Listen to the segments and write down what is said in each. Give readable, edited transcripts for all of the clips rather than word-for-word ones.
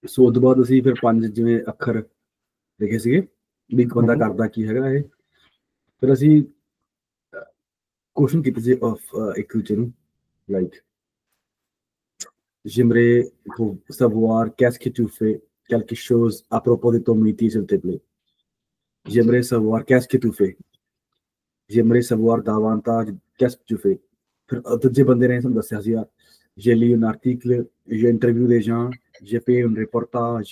ਸੋ ਉਸ ਤੋਂ ਬਾਅਦ ਅਸੀਂ ਫਿਰ 5 ਜਿਵੇਂ ਅੱਖਰ ਲਿਖੇ ਸੀਗੇ ਵੀ ਇੱਕ ਬੰਦਾ ਕਰਦਾ ਕੀ ਹੈਗਾ ਇਹ। ਫਿਰ ਅਸੀਂ ਕੁਐਸਚਨ ਕੀਤੇ ਸੀ ਇੱਕ ਦੂਜੇ ਨੂੰ, like J'aimerais savoir qu'est-ce que tu fais, quelque chose à propos de ton métier, s'il te plaît. J'aimerais savoir qu'est-ce que tu fais. J'aimerais savoir davantage qu'est-ce que tu fais. फिर दूजे बंदे ने ਸਾਨੂੰ ਦੱਸਿਆ ਸੀ, j'ai lu un article, j'ai interviewé des gens, j'ai fait un reportage,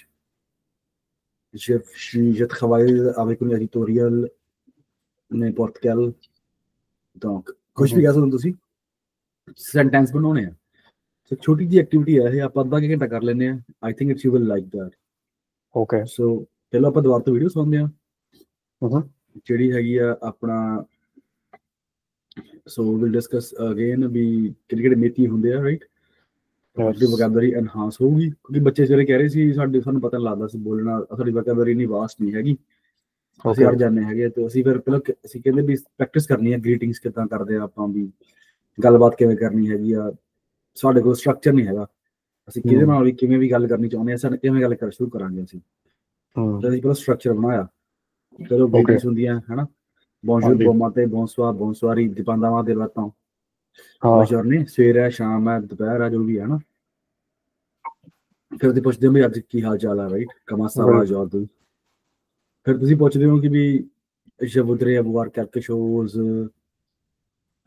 j'ai travaillé avec un éditorial, n'importe quel. Donc ਕੁਝ ਵੀ ਕਹਿ ਸਕਦੇ ਤੁਸੀਂ, ਸੈਂਟੈਂਸ ਬਣਾਉਣੇ ਆ। ਸੋ ਛੋਟੀ ਜਿਹੀ ਐਕਟੀਵਿਟੀ ਹੈ ਇਹ, ਆਪਾਂ ਅੱਧਾ ਕੁ ਘੰਟਾ ਕਰ ਲੈਂਦੇ ਆ। I think it's you will like that. Okay, so ਚਲੋ ਆਪਾਂ ਦੁਬਾਰਾ ਤੋਂ ਵੀਡੀਓ ਸੁਣਦੇ ਆ ਜਿਹੜੀ ਹੈਗੀ ਆ ਆਪਣਾ। ਸੋ ਵਿਲ ਡਿਸਕਸ ਅਗੇਨ ਵੀ ਕਿਹੜੇ ਕਿਹੜੇ ਮੇਤੀ ਹੁੰਦੇ ਆ, ਰਾਈਟ। ਆਪਣੀ ਵੋਕੈਬਲਰੀ ਐਨਹਾਂਸ ਹੋਊਗੀ, ਕਿਉਂਕਿ ਬੱਚੇ ਜਿਹੜੇ ਕਹਿ ਰਹੇ ਸੀ ਸਾਨੂੰ ਪਤਾ ਲੱਗਦਾ ਸੀ ਬੋਲਣਾ, ਸਾਡੀ ਵੋਕੈਬਲਰੀ ਇੰਨੀ ਵਾਸਟ ਨਹੀਂ ਹੈਗੀ, ਅਸੀਂ ਅੜ ਜਾਂਦੇ ਹੈਗੇ। ਤੇ ਅਸੀਂ ਫਿਰ ਪਹਿਲਾਂ ਅਸੀਂ ਕਹਿੰਦੇ ਵੀ ਪ੍ਰੈਕਟਿਸ ਕਰਨੀ ਹੈ, ਗ੍ਰੀਟਿੰਗਸ ਕਿੱਦਾਂ ਕਰਦੇ ਆ ਆਪਾਂ, ਵੀ ਗੱਲਬਾਤ ਕਿਵੇਂ ਕਰਨੀ ਹੈਗੀ ਆ। ਸਾਡੇ ਕੋਲ ਸਟਰਕਚਰ ਨਹੀਂ ਹੈਗਾ, ਅਸੀਂ ਕਿਹਦੇ ਨਾਲ ਵੀ ਕਿਵੇਂ ਵੀ ਗੱਲ ਕਰਨੀ ਚਾਹੁੰਦੇ ਹਾਂ, ਸਾਨੂੰ ਕਿਵੇਂ ਗੱਲ ਕਰ ਸ਼ੁਰੂ ਕਰਾਂਗੇ ਅਸੀਂ। ਅਸੀਂ ਪਹਿਲਾਂ ਸਟਰਕਚਰ ਬਣਾਇਆ, ਚਲੋ ਗ੍ਰੀਟਿੰਗਸ ਹੁੰਦੀਆਂ ਹੈ ਨਾ, ਬੋਨਜੂਰ, ਬੋਮਾਤੇ, ਬੋਨਸਵਾਰ, ਬੋਨਸਵਾਰੀ, ਦੀਪਾਂਦਾਵਾ ਦੇ ਬਾਤਾਂ, ਬੋਨਜੋਰਨੀ, ਸਵੇਰ ਹੈ, ਸ਼ਾਮ ਹੈ, ਦੁਪਹਿਰ ਹੈ, ਜੋ ਵੀ ਹੈ ਨਾ। ਫਿਰ ਤੁਸੀਂ ਪੁੱਛਦੇ ਹੋ ਵੀ ਅੱਜ ਕੀ ਹਾਲ ਚਾਲ ਹੈ, ਰਾਈਟ, ਕਮਾਸਾਵਾ ਜੋਰਦੂ। ਫਿਰ ਤੁਸੀਂ ਪੁੱਛਦੇ ਹੋ ਕਿ ਵੀ je voudrais avoir quelque chose.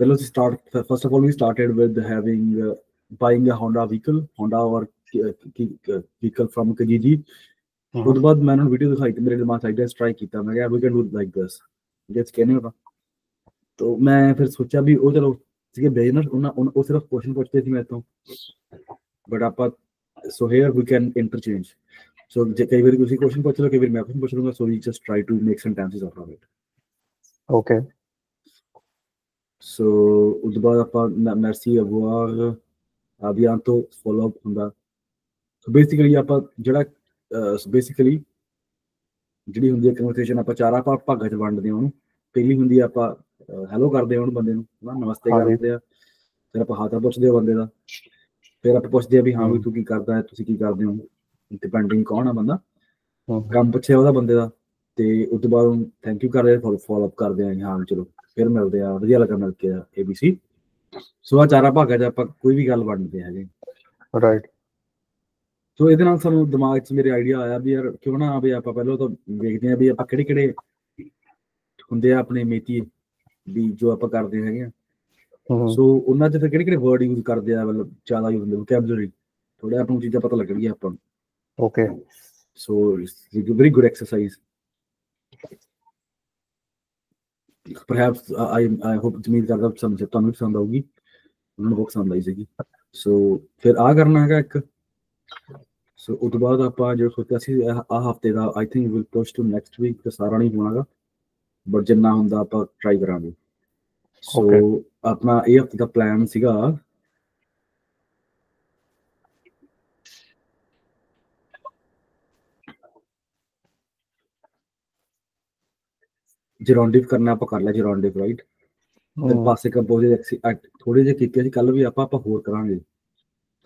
ਪਹਿਲਾਂ ਅਸੀਂ first of all we started with buying a Honda or vehicle from Kijiji. ਉਸ ਤੋਂ ਬਾਅਦ ਮੈਂ ਉਹਨਾਂ ਨੂੰ ਵੀਡੀਓ ਦਿਖਾਈ ਤੇ ਮੇਰੇ ਦਿਮਾਗ ਆਈਡੀਆ ਟਰਾਈ ਕੀਤਾ, ਮੈਂ ਕਿਹਾ we can do like this, ਜਿਸ ਕਹਿੰਦੇ ਹੋਗਾ। ਤਾਂ ਮੈਂ ਫਿਰ ਸੋਚਿਆ ਵੀ ਉਹ ਚਲੋ ਸੀਗੇ ਬਿਜ਼ਨਸ, ਉਹ ਸਿਰਫ ਕੁਐਸਚਨ ਪੁੱਛਦੇ ਸੀ ਮੇਰੇ ਤੋਂ, ਬਟ ਆਪਾਂ ਸੋ ਹੇਅਰ ਵੀ ਕੈਨ ਇੰਟਰਚੇਂਜ। ਸੋ ਜੇ ਕਈ ਵਾਰੀ ਤੁਸੀਂ ਕੁਐਸਚਨ ਪੁੱਛ ਲਓ, ਕਈ ਵਾਰੀ ਮੈਂ ਕੁਐਸਚਨ ਪੁੱਛ ਲੂੰਗਾ, so we just try to make sentences out of it. Okay, so ਉਸ ਤੋਂ ਬਾਅਦ ਆਪਾਂ ਮੈਰਸੀ ਅਵੁਆਰ ਆਬੀਆਂਤੋ ਫੋਲੋ ਅਪ ਹੁੰਦਾ। ਸੋ ਬੇਸਿਕਲੀ ਆਪਾਂ ਜਿਹੜਾ ਬੇਸਿਕਲੀ ਜਿਹੜੀ ਹੁੰਦੀ ਹੈ ਕਨਵਰਸੇਸ਼ਨ, ਆਪਾਂ ਚਾਰਾਂ ਭਾਗਾਂ 'ਚ ਵੰਡਦੇ ਹਾਂ ਉਹਨੂੰ। ਪਹਿਲੀ ਹੁੰਦੀ ਆ ਆਪਾਂ ਹੈਲੋ ਕਰਦੇ ਹਾਂ ਉਹਨੂੰ ਬੰਦੇ ਨੂੰ, ਨਮਸਤੇ ਕਰਦੇ ਆ। ਫਿਰ ਆਪਾਂ ਹਾਲ ਚਾਲ ਪੁੱਛਦੇ ਹਾਂ ਬੰਦੇ ਦਾ। ਫਿਰ ਆਪਾਂ ਪੁੱਛਦੇ ਹਾਂ ਵੀ ਹਾਂ ਵੀ ਤੂੰ ਕੀ ਕਰਦਾ ਹੈ, ਤੁਸੀਂ ਕੀ ਕਰਦੇ ਹੋ, ਡਿਪੈਂਡਿੰਗ ਕੌਣ ਆ ਬੰਦਾ, ਕੰਮ ਪੁੱਛਿਆ ਉਹਦਾ ਬੰਦੇ ਦਾ। ਤੇ ਉਸ ਤੋਂ ਬਾਅਦ ਥੈਂਕ ਯੂ ਕਰਦੇ, ਫੋਲੋ ਅਪ ਕਰਦੇ ਹਾਂ, ਹਾਂ ਚਲੋ ਫਿਰ ਮਿਲਦੇ ਆ, ਵਧੀਆ ਲੱਗਾ ਮਿਲ ਕੇ ABC। ਸੋ ਆਹ ਚਾਰਾਂ ਭਾਗਾਂ 'ਚ ਆਪਾਂ ਕੋਈ ਵੀ ਗੱਲ ਵੰਡਦੇ ਹੈਗੇ, ਰਾਈਟ। ਸੋ ਇਹਦੇ ਨਾਲ ਸਾਨੂੰ ਦਿਮਾਗ 'ਚ ਮੇਰੇ ਆਈਡੀਆ ਆਇਆ ਵੀ ਯਾਰ ਕਿਉਂ ਨਾ ਵੀ ਆਪਾਂ ਪਹਿਲਾਂ ਤਾਂ ਵੇਖਦੇ ਹਾਂ ਵੀ ਆਪਾਂ ਕਿਹੜੇ ਕਿਹੜੇ ਹੁੰਦੇ ਆ ਆਪਣੇ ਮੇਤੀ ਵੀ ਜੋ ਆਪਾਂ ਕਰਦੇ ਹੈਗੇ ਆ। ਸੋ ਉਹਨਾਂ 'ਚ ਫਿਰ ਕਿਹੜੇ ਕਿਹੜੇ ਵਰਡ ਯੂਜ਼ ਕਰਦੇ ਆ, ਮਤਲਬ ਜ਼ਿਆਦਾ ਯੂਜ਼ ਹੁੰਦੇ ਵੋਕੈਬਲਰੀ, ਥੋੜ੍ਹਾ ਆਪਾਂ ਨੂੰ ਚੀਜ਼ਾਂ ਪਤਾ ਲੱਗਣਗੀਆਂ ਆਪਾਂ ਨੂੰ। Okay, so very good exercise. ਪਰਹੈਪਸ ਆਈ ਹੋਪ, ਉਮੀਦ ਕਰਦਾ ਤੁਹਾਨੂੰ ਪਸੰਦ ਆਊਗੀ, ਉਹਨਾਂ ਨੂੰ ਬਹੁਤ ਪਸੰਦ ਆਈ ਸੀਗੀ। ਸੋ ਫਿਰ ਆਹ ਕਰਨਾ ਹੈਗਾ ਇੱਕ। ਸੋ ਉਸ ਤੋਂ ਬਾਅਦ ਆਪਾਂ ਜੋ ਸੋਚਿਆ ਸੀ ਆਹ ਹਫਤੇ ਦਾ, I think will push to next week, ਤੇ ਸਾਰਾ ਨਹੀਂ ਹੋਣਾਗਾ, ਬਟ ਜਿੰਨਾ ਹੁੰਦਾ ਆਪਾਂ ਟਰਾਈ ਕਰਾਂਗੇ। ਸੋ ਆਪਣਾ ਇਹ ਹਫਤੇ ਦਾ ਪਲਾਨ ਸੀਗਾ ਜਰੌਂਡਿਵ ਕਰਨਾ, ਆਪਾਂ ਕਰ ਲਿਆ ਜਰੌਂਡਿਵ, ਰਾਈਟ। ਫਿਰ ਪਾਸੇ ਕੰਪੋਜ਼ ਥੋੜੇ ਜਿਹੇ ਕੀਤੇ ਸੀ ਕੱਲ ਵੀ, ਆਪਾਂ ਹੋਰ ਕਰਾਂਗੇ।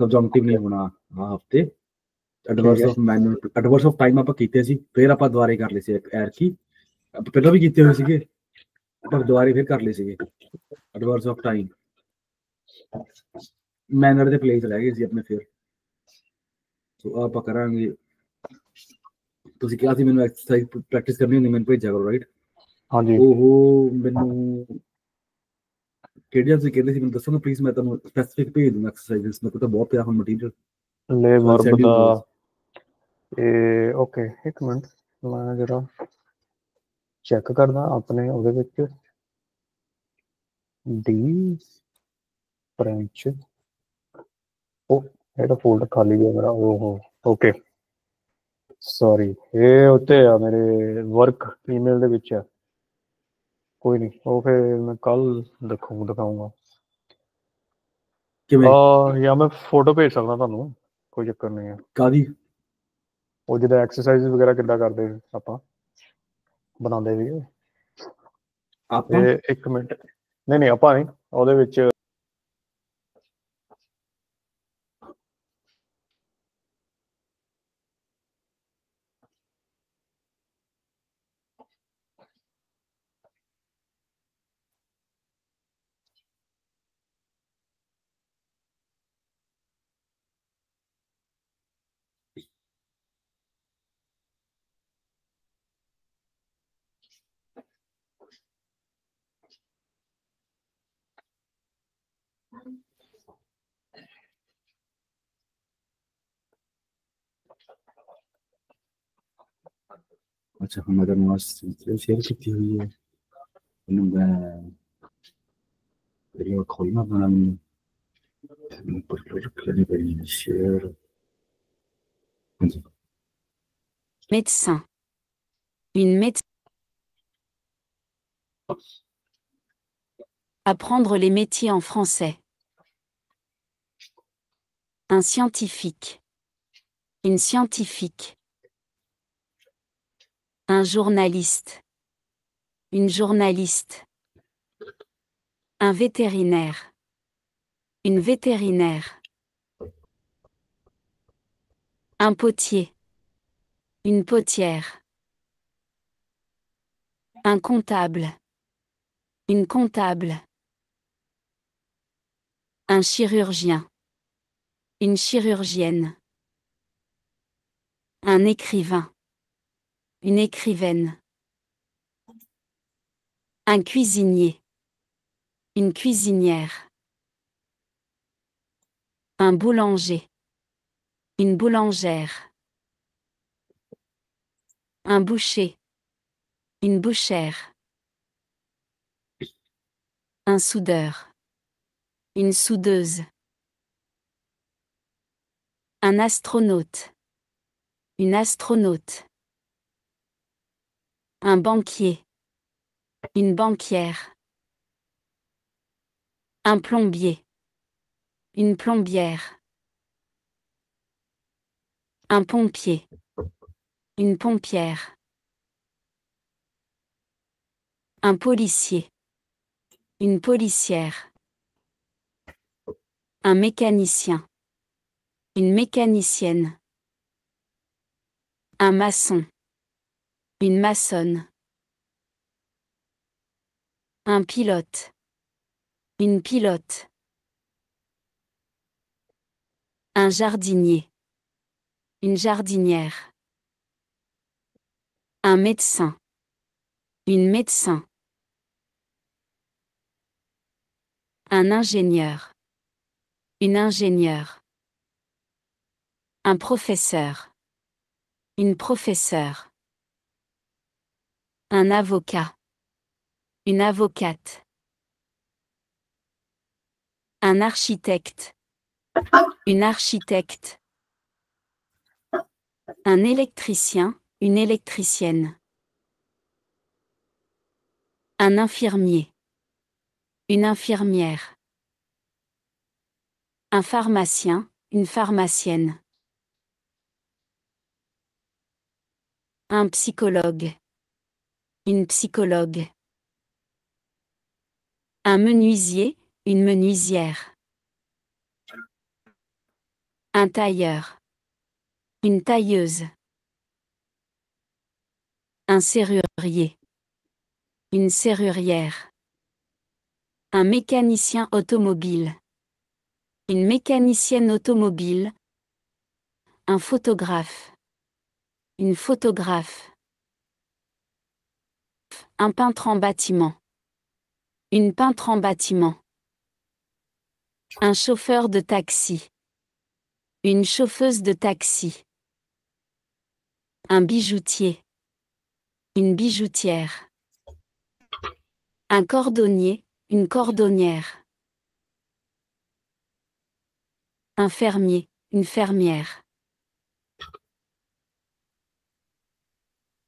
ਸਬਜੰਕਟਿਵ ਨਹੀਂ ਹੋਣਾ ਆਹ ਹਫਤੇ। ਐਡਵਰਸ ਆਫ ਟਾਈਮ ਆਪਾਂ ਕੀਤੇ ਸੀ, ਫਿਰ ਆਪਾਂ ਦੁਬਾਰੇ ਕਰ ਲਏ ਸੀ ਐਰਕੀ, ਆਪਾਂ ਪਹਿਲਾਂ ਵੀ ਕੀਤੇ ਹੋਏ ਸੀਗੇ, ਆਪਾਂ ਦੁਬਾਰੇ ਫਿਰ ਕਰ ਲਏ ਸੀਗੇ ਐਡਵਰਸ ਆਫ ਟਾਈਮ। ਮੈਨਰ ਦੇ ਪਲੇਸ ਰਹਿ ਗਏ ਸੀ ਆਪਣੇ ਫਿਰ। ਸੋ ਆਪਾਂ ਕਰਾਂਗੇ। ਤੁਸੀਂ ਕਿਹਾ ਸੀ ਮੈਨੂੰ ਐਕਸਰਸਾਈਜ਼ ਪ੍ਰੈਕਟਿਸ ਕਰਨੀ ਹੁੰਦੀ, ਮੈਨੂੰ ਭੇਜਿਆ ਕਰੋ, ਰਾਈਟ। ਹਾਂਜੀ, ਉਹ ਮੈਨੂੰ ਕਿਹੜੀਆਂ ਤੁਸੀਂ ਕਹਿੰਦੇ ਸੀ ਮੈਨੂੰ ਦੱਸੋਗੇ ਪਲੀਜ਼, ਮੈਂ ਤੁਹਾਨੂੰ ਸਪੈਸੀਫਿਕ ਭੇਜ ਦੂੰਗਾ ਐਕਸਰਸਾਈਜ਼, ਮੇਰੇ ਕੋਲ ਤਾਂ ਬਹੁਤ ਪਿਆ ਹੁਣ ਮਟੀਰੀਅਲ। ਲੈ ਵਰਬ ਦਾ ਇਹ ਓਕੇ, ਇੱਕ ਮਿੰਟ ਮੈਂ ਜਰਾ ਚੈੱਕ ਕਰਦਾ ਆਪਣੇ ਉਹਦੇ ਵਿੱਚ ਡੀ ਫ੍ਰੈਂਚ। ਉਹ ਜਿਹੜਾ ਫੋਲਡਰ ਖਾਲੀ ਗਿਆ ਮੇਰਾ, ਉਹ ਓਕੇ ਸੌਰੀ, ਇਹ ਉੱਤੇ ਆ ਮੇਰੇ ਵਰਕ ਈਮੇਲ ਦੇ ਵਿੱਚ ਆ। ਕੋਈ ਨਹੀਂ, ਉਹ ਫਿਰ ਮੈਂ ਕੱਲ ਦਿਖਾਊਂਗਾ, ਜਾਂ ਮੈਂ ਫੋਟੋ ਭੇਜ ਸਕਦਾ ਤੁਹਾਨੂੰ, ਕੋਈ ਚੱਕਰ ਨਹੀਂ ਹੈ। ਕਾਹਦੀ? ਉਹ ਜਿੱਦਾਂ ਐਕਸਰਸਾਈਜ਼ ਵਗੈਰਾ ਕਿੱਦਾਂ ਕਰਦੇ ਆਪਾਂ ਬਣਾਉਂਦੇ ਵੀ ਇਹ, ਇੱਕ ਮਿੰਟ, ਨਹੀਂ ਆਪਾਂ ਨਹੀਂ, ਉਹਦੇ ਵਿੱਚ अच्छा हमारा मास्टर शेयर कितनी हुई है मैं खोलना बना share Médecin. Une médecin. Apprendre les métiers en français. Un scientifique. Une scientifique. Un journaliste. Une journaliste. Un vétérinaire. Une vétérinaire. Un potier. Une potière. Un comptable. Une comptable. Un chirurgien. Une chirurgienne. Un écrivain. Une écrivaine. Un cuisinier. Une cuisinière. Un boulanger. Une boulangère. Un boucher. Une bouchère. Un soudeur. Une soudeuse. Un astronaute. Une astronaute. Un banquier. Une banquière. Un plombier. Une plombière. Un pompier. Une pompière. Un policier. Une policière. Un mécanicien. Une mécanicienne. Un maçon. Une maçonne. Un pilote. Une pilote. Un jardinier. Une jardinière. Un médecin. Une médecin. Un ingénieur. Une ingénieure. Un professeur. Une professeure. Un avocat. Une avocate. Un architecte. Une architecte. Un électricien. Une électricienne. Un infirmier. Une infirmière. Un pharmacien. Une pharmacienne. Un psychologue. Une psychologue. Un menuisier. Une menuisière. Un tailleur. Une tailleuse. Un serrurier. Une serrurière. Un mécanicien automobile. Une mécanicienne automobile. Un photographe. Une photographe. Un peintre en bâtiment. Une peintre en bâtiment. Un chauffeur de taxi. Une chauffeuse de taxi. Un bijoutier. Une bijoutière. Un cordonnier. Une cordonnière. Un fermier. Une fermière.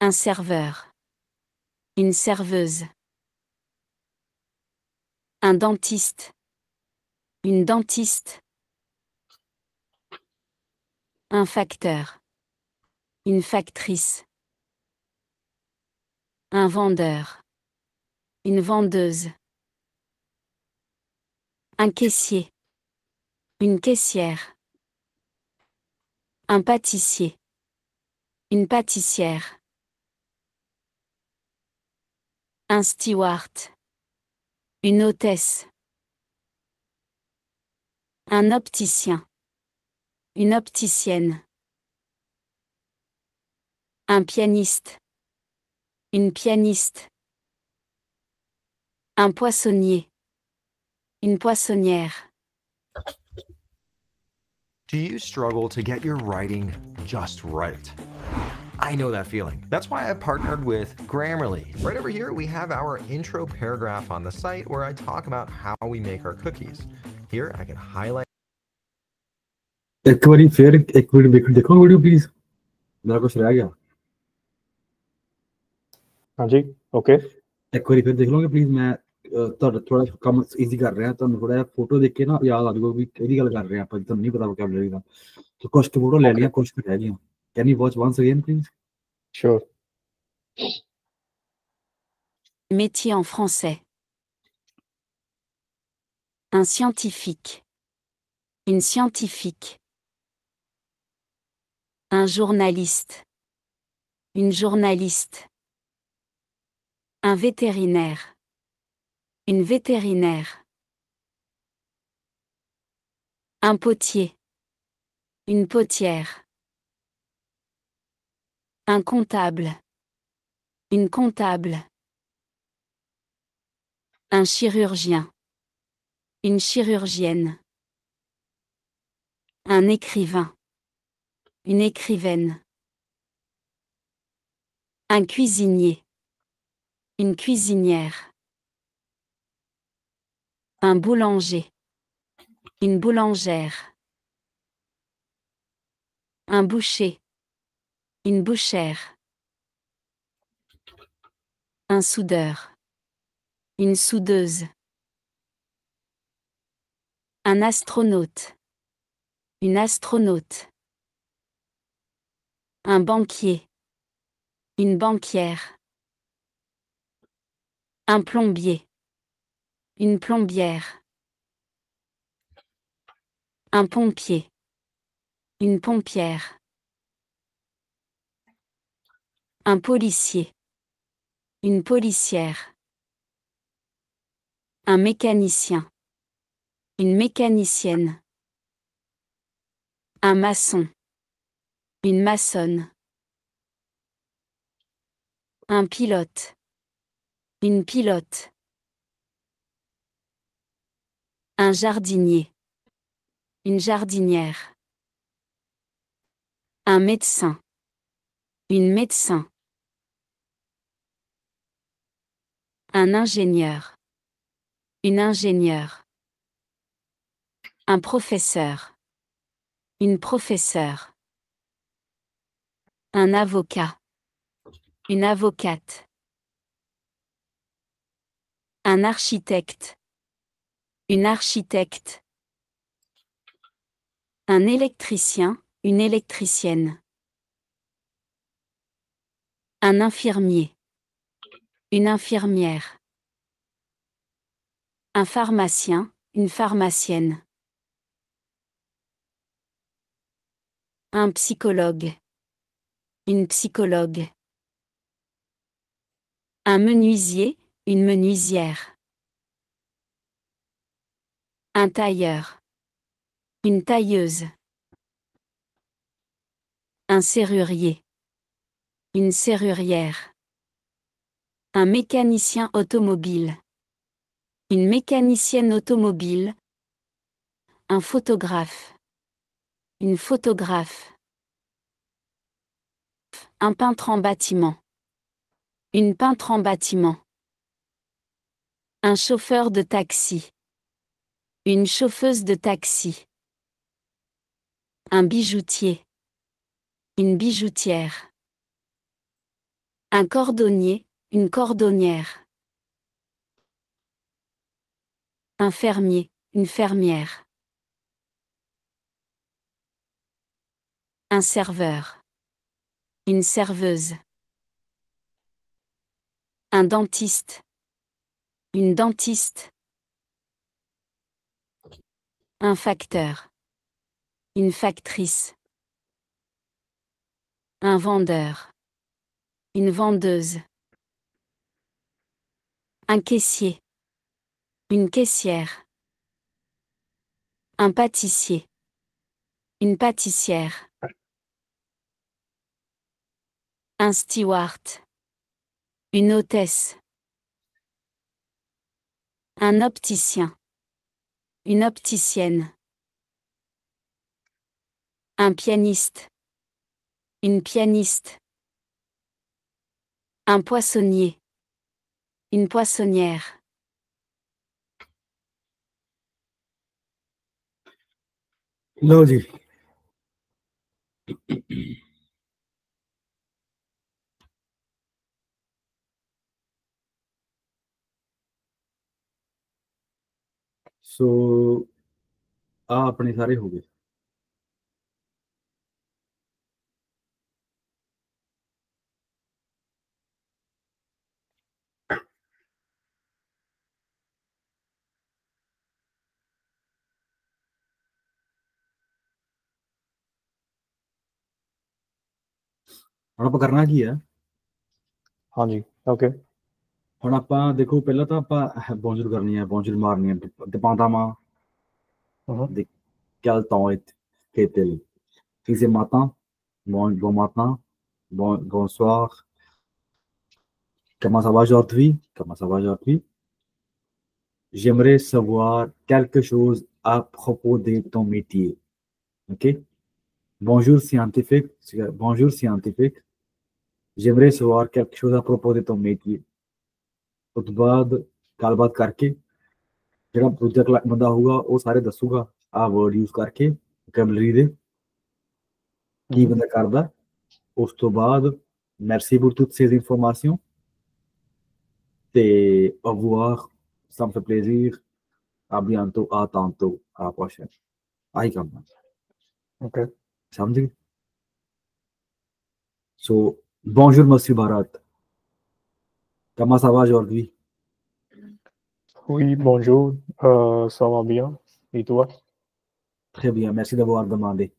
Un serveur. Une serveuse. Un dentiste. Une dentiste. Un facteur. Une factrice. Un vendeur. Une vendeuse. Un caissier. Une caissière. Un pâtissier. Une pâtissière. Un steward. Une hôtesse. Un opticien. Une opticienne. Un pianiste. Une pianiste. Un poissonnier. Une poissonnière. Do you struggle to get your writing just right? I know that feeling. That's why I partnered with Grammarly. Right over here, we have our intro paragraph on the site where I talk about how we make our cookies. Here, I can highlight. एक बारी फिर एक वीडियो देखो video please, मेरा कुछ रह गया। हाँ जी, ओके। एक बारी फिर देख लोगे प्लीज, मैं थोड़ा कम इजी कर रहे हैं, तो थोड़ा फोटो देख के ना याद आ जाएगा भी केड़ी गल कर रहे हैं अपन, तो नहीं पता वोकैबुलरी का, तो कुछ तो फोटो ले लिया, कुछ तो रह गया। Can you watch once again please? Sure. Métier en français. Un scientifique. Une scientifique. Un journaliste. Une journaliste. Un vétérinaire. Une vétérinaire. Un potier. Une potière. Un comptable. Une comptable. Un chirurgien. Une chirurgienne. Un écrivain. Une écrivaine. Un cuisinier. Une cuisinière. Un boulanger. Une boulangère. Un boucher. Une bouchère. Un soudeur. Une soudeuse. Un astronaute. Une astronaute. Un banquier. Une banquière. Un plombier. Une plombière. Un pompier. Une pompière. Un policier. Une policière. Un mécanicien. Une mécanicienne. Un maçon. Une maçonne. Un pilote. Une pilote. Un jardinier. Une jardinière. Un médecin. Une médecin. Un ingénieur. Une ingénieure. Un professeur. Une professeure. Un avocat. Une avocate. Un architecte. Une architecte. Un électricien. Une électricienne. Un infirmier. Une infirmière. Un pharmacien. Une pharmacienne. Un psychologue. Une psychologue. Un menuisier. Une menuisière. Un tailleur. Une tailleuse. Un serrurier. Une serrurière. Un mécanicien automobile. Une mécanicienne automobile. Un photographe. Une photographe. Un peintre en bâtiment. Une peintre en bâtiment. Un chauffeur de taxi. Une chauffeuse de taxi. Un bijoutier. Une bijoutière. Un cordonnier. Une cordonnière. Un fermier. Une fermière. Un serveur. Une serveuse. Un dentiste. Une dentiste. Un facteur. Une factrice. Un vendeur. Une vendeuse. Un caissier. Une caissière. Un pâtissier. Une pâtissière. Un steward. Une hôtesse. Un opticien. Une opticienne. Un pianiste. Une pianiste. Un poissonnier. Une poissonnière. ਲਓ ਜੀ ਸੋ ਆ ਆਪਣੇ ਸਾਰੇ ਹੋ ਗਏ ਹੁਣ ਆਪਾਂ ਕਰਨਾ ਕੀ ਆ हाँ जी ओके ਹੁਣ ਆਪਾਂ ਦੇਖੋ ਪਹਿਲਾਂ ਤਾਂ ਆਪਾਂ ਬੌਂਜਰ ਕਰਨੀ ਹੈ ਬੌਂਜਰ ਮਾਰਨੀ ਹੈ dépendamment de quel temps fait-il si c'est matin bon matin bonsoir comment ça va aujourd'hui comment ça va aujourd'hui j'aimerais savoir quelque chose à propos de ton métier ok bonjour scientifique bonjour scientifique j'aimerais savoir quelque chose à propos de ton métier ਉਸ ਤੋਂ ਬਾਅਦ ਗੱਲਬਾਤ ਕਰਕੇ ਜਿਹੜਾ ਦੂਜਾ ਬੰਦਾ ਹੋਊਗਾ ਉਹ ਸਾਰੇ ਦੱਸੂਗਾ ਆਹ ਵਰਡ ਯੂਜ਼ ਕਰਕੇ ਵੋਕੈਬਲਰੀ ਦੇ ਕੀ ਬੰਦਾ ਕਰਦਾ ਉਸ ਤੋਂ ਬਾਅਦ merci pour toutes ces informations ਤੇ au revoir ça me fait plaisir à bientôt à tantôt à la prochaine ਆਹੀ ਕੰਮ ओके ਸਮਝ ਗਏ so bonjour monsieur Bharat comment ça va aujourd'hui Oui bonjour ça va bien et toi très bien merci d'avoir demandé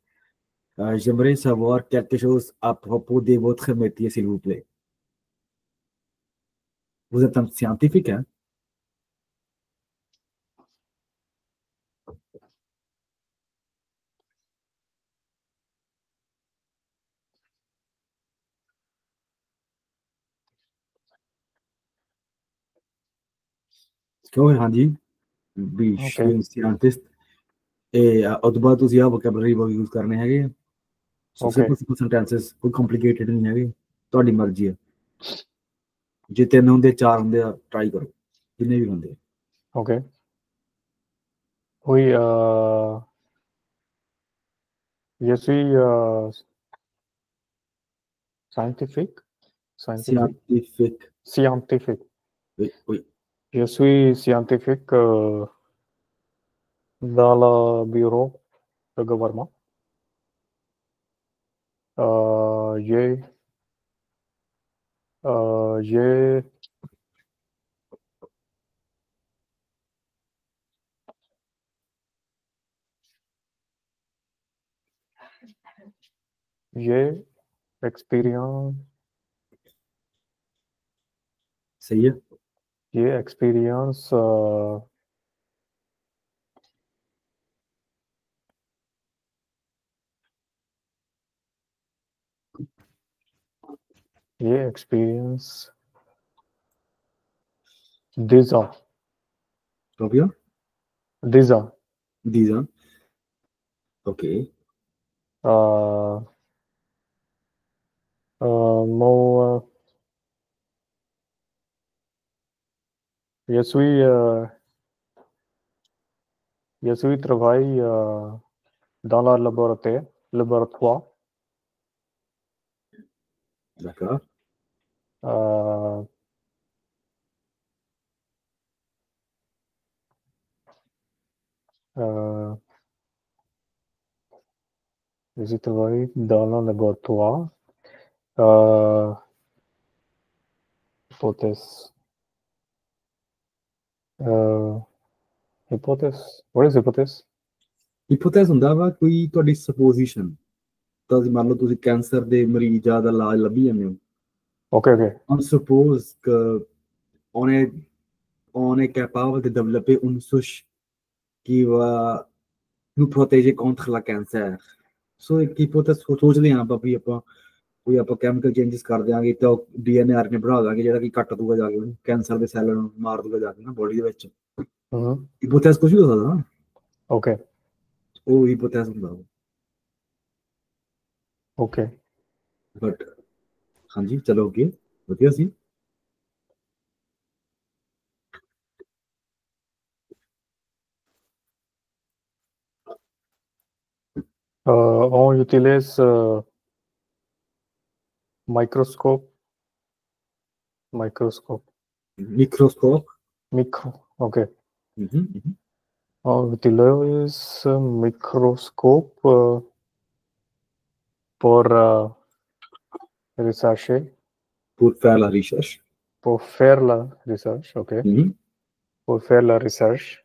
j'aimerais savoir quelque chose à propos de votre métier s'il vous plaît vous êtes un scientifique hein हाँ जी भी je suis un scientiste et ਉਸ ਤੋਂ ਬਾਅਦ ਤੁਸੀਂ ਆ vocabulary use ਕਰਨੇ ਹੈਗੇ ਸੋ simple sentences ਕੋਈ ਕੰਪਲਿਕੇਟਡ ਨਹੀਂ ਹੈਗੇ ਤੁਹਾਡੀ ਮਰਜ਼ੀ ਹੈ ਜੇ 3 ਹੁੰਦੇ 4 ਹੁੰਦੇ ਆ ਟਰਾਈ ਕਰੋ ਜਿੰਨੇ ਵੀ ਹੁੰਦੇ okay Oui je suis scientifique scientifique oui oui je suis scientifique dans le bureau de gouvernement j'ai expérience सही है j'ai expérience j'ai expérience 10 ans तो bien 10 ans 10 ans ok mon je suis travaille dans le laboratoire d'accord je travaille dans le laboratoire hypothèse hypothèse what is hypothèse hypothèse ਹੁੰਦਾ ਵਾ ਕੋਈ ਤੁਹਾਡੀ supposition ਤਾਂ ਮੰਨ ਲਓ ਤੁਸੀਂ ਕੈਂਸਰ ਦੇ ਮਰੀਜ਼ਾਂ ਦਾ ਇਲਾਜ ਲੱਭੀ ਜਾਂਦੇ ਹੋ okay okay on suppose que on est capable de développer une souche qui va nous protéger contre le cancer ਸੋ ਇੱਕ hypothèse ਸੋਚਦੇ ਹਾਂ ਆਪਾਂ ਵੀ ਆਪਾਂ ਕੋਈ ਆਪਾਂ ਕੈਮੀਕਲ ਚੇਂਜਸ ਕਰ ਦਿਆਂਗੇ ਤਾਂ DNA RNA ਬਣਾ ਦਾਂਗੇ ਜਿਹੜਾ ਕਿ ਕੱਟ ਦੂਗਾ ਜਾ ਕੇ ਉਹਨੂੰ ਕੈਂਸਰ ਦੇ ਸੈੱਲ ਨੂੰ ਮਾਰ ਦੂਗਾ ਜਾ ਕੇ ਨਾ ਬੋਡੀ ਦੇ ਵਿੱਚ hypothèse ਕੁਝ ਵੀ ਹੋ ਸਕਦਾ ਨਾ okay ਉਹ hypothèse ਹੁੰਦਾ ਓਕੇ ਬਟ ਹਾਂਜੀ ਚਲੋ ਅੱਗੇ ਵਧੀਆ ਸੀ। on utilise microscope Mikroskop. micro okay Mhm. on utilise microscope pour rechercher Pour faire la recherche. pour faire la recherche okay Mhm. pour faire la recherche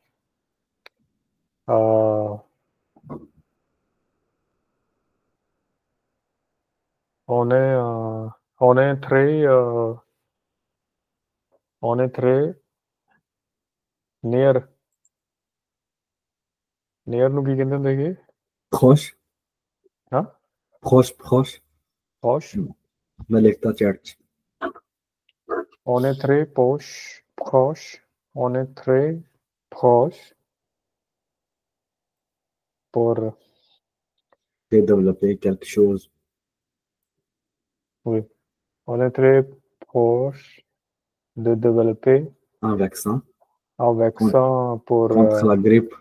on est très near ਨੂੰ ਕੀ ਕਹਿੰਦੇ ਹੁੰਦੇ ਹੈਗੇ Proche. ਹਾਂ Proche. proche ਮੈਂ ਲਿਖਤਾ ਚੈਟ 'ਚ। on est très proche on est très proche pour De développer quelque chose. oui on est très proche de développer Un vaccin un vaccin pour contre la grippe,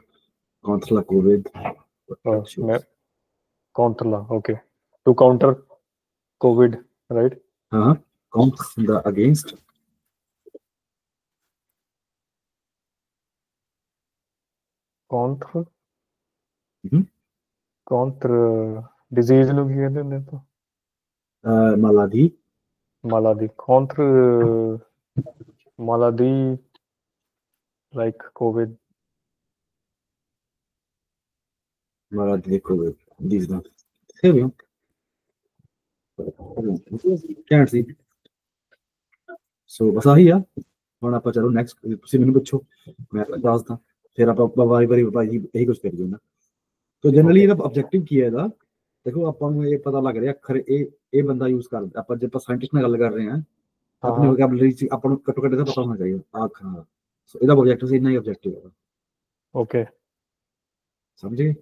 contre la COVID. Quelque chose. mais contre la okay to counter COVID right Contre the against. contre Mhm. contre disease ਨੂੰ ਕੀ ਕਹਿੰਦੇ ਹੁੰਦੇ ਆਪਾਂ Maladie. maladie contre maladie like COVID Maladie de COVID. 19. C'est bien. ਘੈਂਟ ਸੀ। ਸੋ ਬਸ ਆਹੀ ਆ। ਹੁਣ ਆਪਾਂ ਚਲੋ ਨੈਕਸਟ ਤੁਸੀਂ ਮੈਨੂੰ ਪੁੱਛੋ ਮੈਂ ਦੱਸਦਾ ਫਿਰ ਆਪਾਂ ਵਾਰੀ ਭਾਈ ਇਹੀ ਕੁਝ ਕਰੀ ਜਾਣਾ। ਤੋ ਜਨਰਲੀ ਇਹਦਾ ਆਬਜੈਕਟਿਵ ਕੀ ਹੈ ਇਹਦਾ ਦੇਖੋ ਆਪਾਂ ਨੂੰ ਇਹ ਪਤਾ ਲੱਗ ਰਿਹਾ ਅੱਖਰ ਇਹ ਬੰਦਾ ਯੂਜ਼ ਕਰਦਾ ਆਪਾਂ ਜੇ ਆਪਾਂ ਸਾਇੰਟਿਸਟ ਨਾਲ ਗੱਲ ਕਰ ਰਹੇ ਹਾਂ ਆਪਣੀ ਵੋਕੈਬਲਰੀ 'ਚ ਆਪਾਂ ਨੂੰ ਘੱਟੋ ਘੱਟ ਇਹਦਾ ਪਤਾ ਹੋਣਾ ਚਾਹੀਦਾ ਆ ਅੱਖਰਾਂ ਦਾ। ਸੋ ਇਹਦਾ ਆਬਜੈਕਟਿਵ ਇੰਨਾ ਹੀ ਆਬਜੈਕਟਿਵ ਹੈ। ਓਕੇ ਸਮਝ ਗਏ।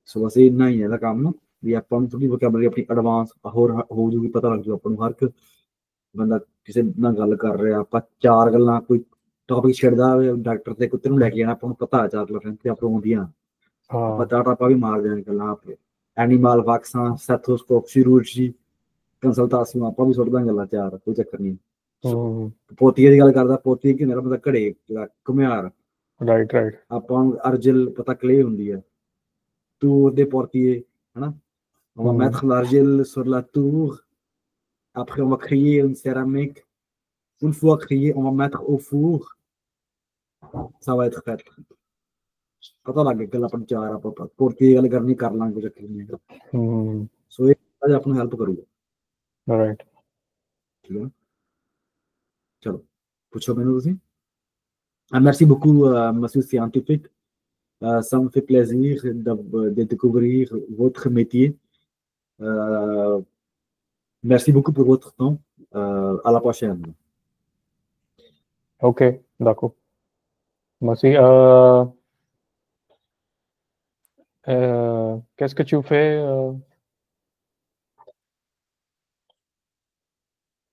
ਸੋ ਬਸ ਇੰਨਾ ਹੀ ਹੈ ਇਹਦਾ ਕੰਮ ਵੀ ਆਪਾਂ ਨੂੰ ਥੋੜੀ ਵੋਕੈਬਲਰੀ ਆਪਣੀ ਐਡਵਾਂਸ ਹੋਰ ਹੋ ਜੂਗੀ ਪਤਾ ਲੱਗ ਜੂ ਆਪਾਂ ਨੂੰ ਹਰ ਇੱਕ ਬੰਦਾ ਕਿਸੇ ਨਾਲ ਗੱਲ ਕਰ ਰਿਹਾ ਆਪਾਂ ਚਾਰ ਗੱਲਾਂ ਕੋਈ ਟੌਪਿਕ ਛੇੜਦਾ ਡਾਕਟਰ ਤੇ ਕੁੱਤੇ ਨੂੰ ਲੈ ਕੇ ਜਾਣਾ ਆਪਾਂ ਨੂੰ ਪਤਾ ਚਾਰ ਗੱਲਾਂ ਤੇ ਆਪਾਂ ਆਉਂਦੀਆਂ ਆਪਾਂ ਟਾਪਾ ਵੀ ਮਾਰਦੇ ਹਾਂ ਗੱਲਾਂ ਐਨੀਮਲ ਵੈਕਸਾਂ ਸੈਥੋਸਕੋਪ ਚਿਰੂਰਜੀ ਕੰਸਲਟਾਸੀਆਂ ਆਪਾਂ ਵੀ ਸੁੱਟਦਾ ਗੱਲਾਂ ਚਾਰ ਕੋਈ ਚੱਕਰ ਨਹੀਂ। ਪੋਤੀਏ ਦੀ ਗੱਲ ਕਰਦਾ ਪੋਤੀ ਕੀ ਹੁੰਦਾ ਬੰਦਾ ਘੜੇ ਜਿਹੜਾ ਘੁਮਿਆਰ ਰਾਈਟ ਆਪਾਂ ਨੂੰ ਅਰਜਲ ਪਤਾ ਕਲੇ ਹੁੰਦੀ ਹੈ ਟੂਰ ਦੇ ਪੋਤੀਏ ਹਨਾ on va mettre l'argile sur la tour après on va créer une céramique une fois créé on va mettre au four ça va être fait ਪਤਾ ਲੱਗ ਗਿਆ ਆਪਾਂ ਚਾਰ ਆਪਾਂ ਪੋਤੀ ਗੱਲ ਕਰਨੀ ਕਰ ਲਾਂਗੇ ਕੋਈ ਚੱਕਰ ਨਹੀਂ। ਸੋ ਇਹ ਆਪ ਨੂੰ ਹੈਲਪ ਕਰੂਗਾ ਰਾਈਟ ਠੀਕ ਹੈ। ਚਲੋ ਪੁੱਛੋ ਮੈਨੂੰ ਤੁਸੀਂ। Merci beaucoup, monsieur scientifique. Ça me fait plaisir de découvrir votre métier. Merci beaucoup pour votre temps. À la prochaine. Ok, d'accord. Merci. Qu'est-ce que tu fais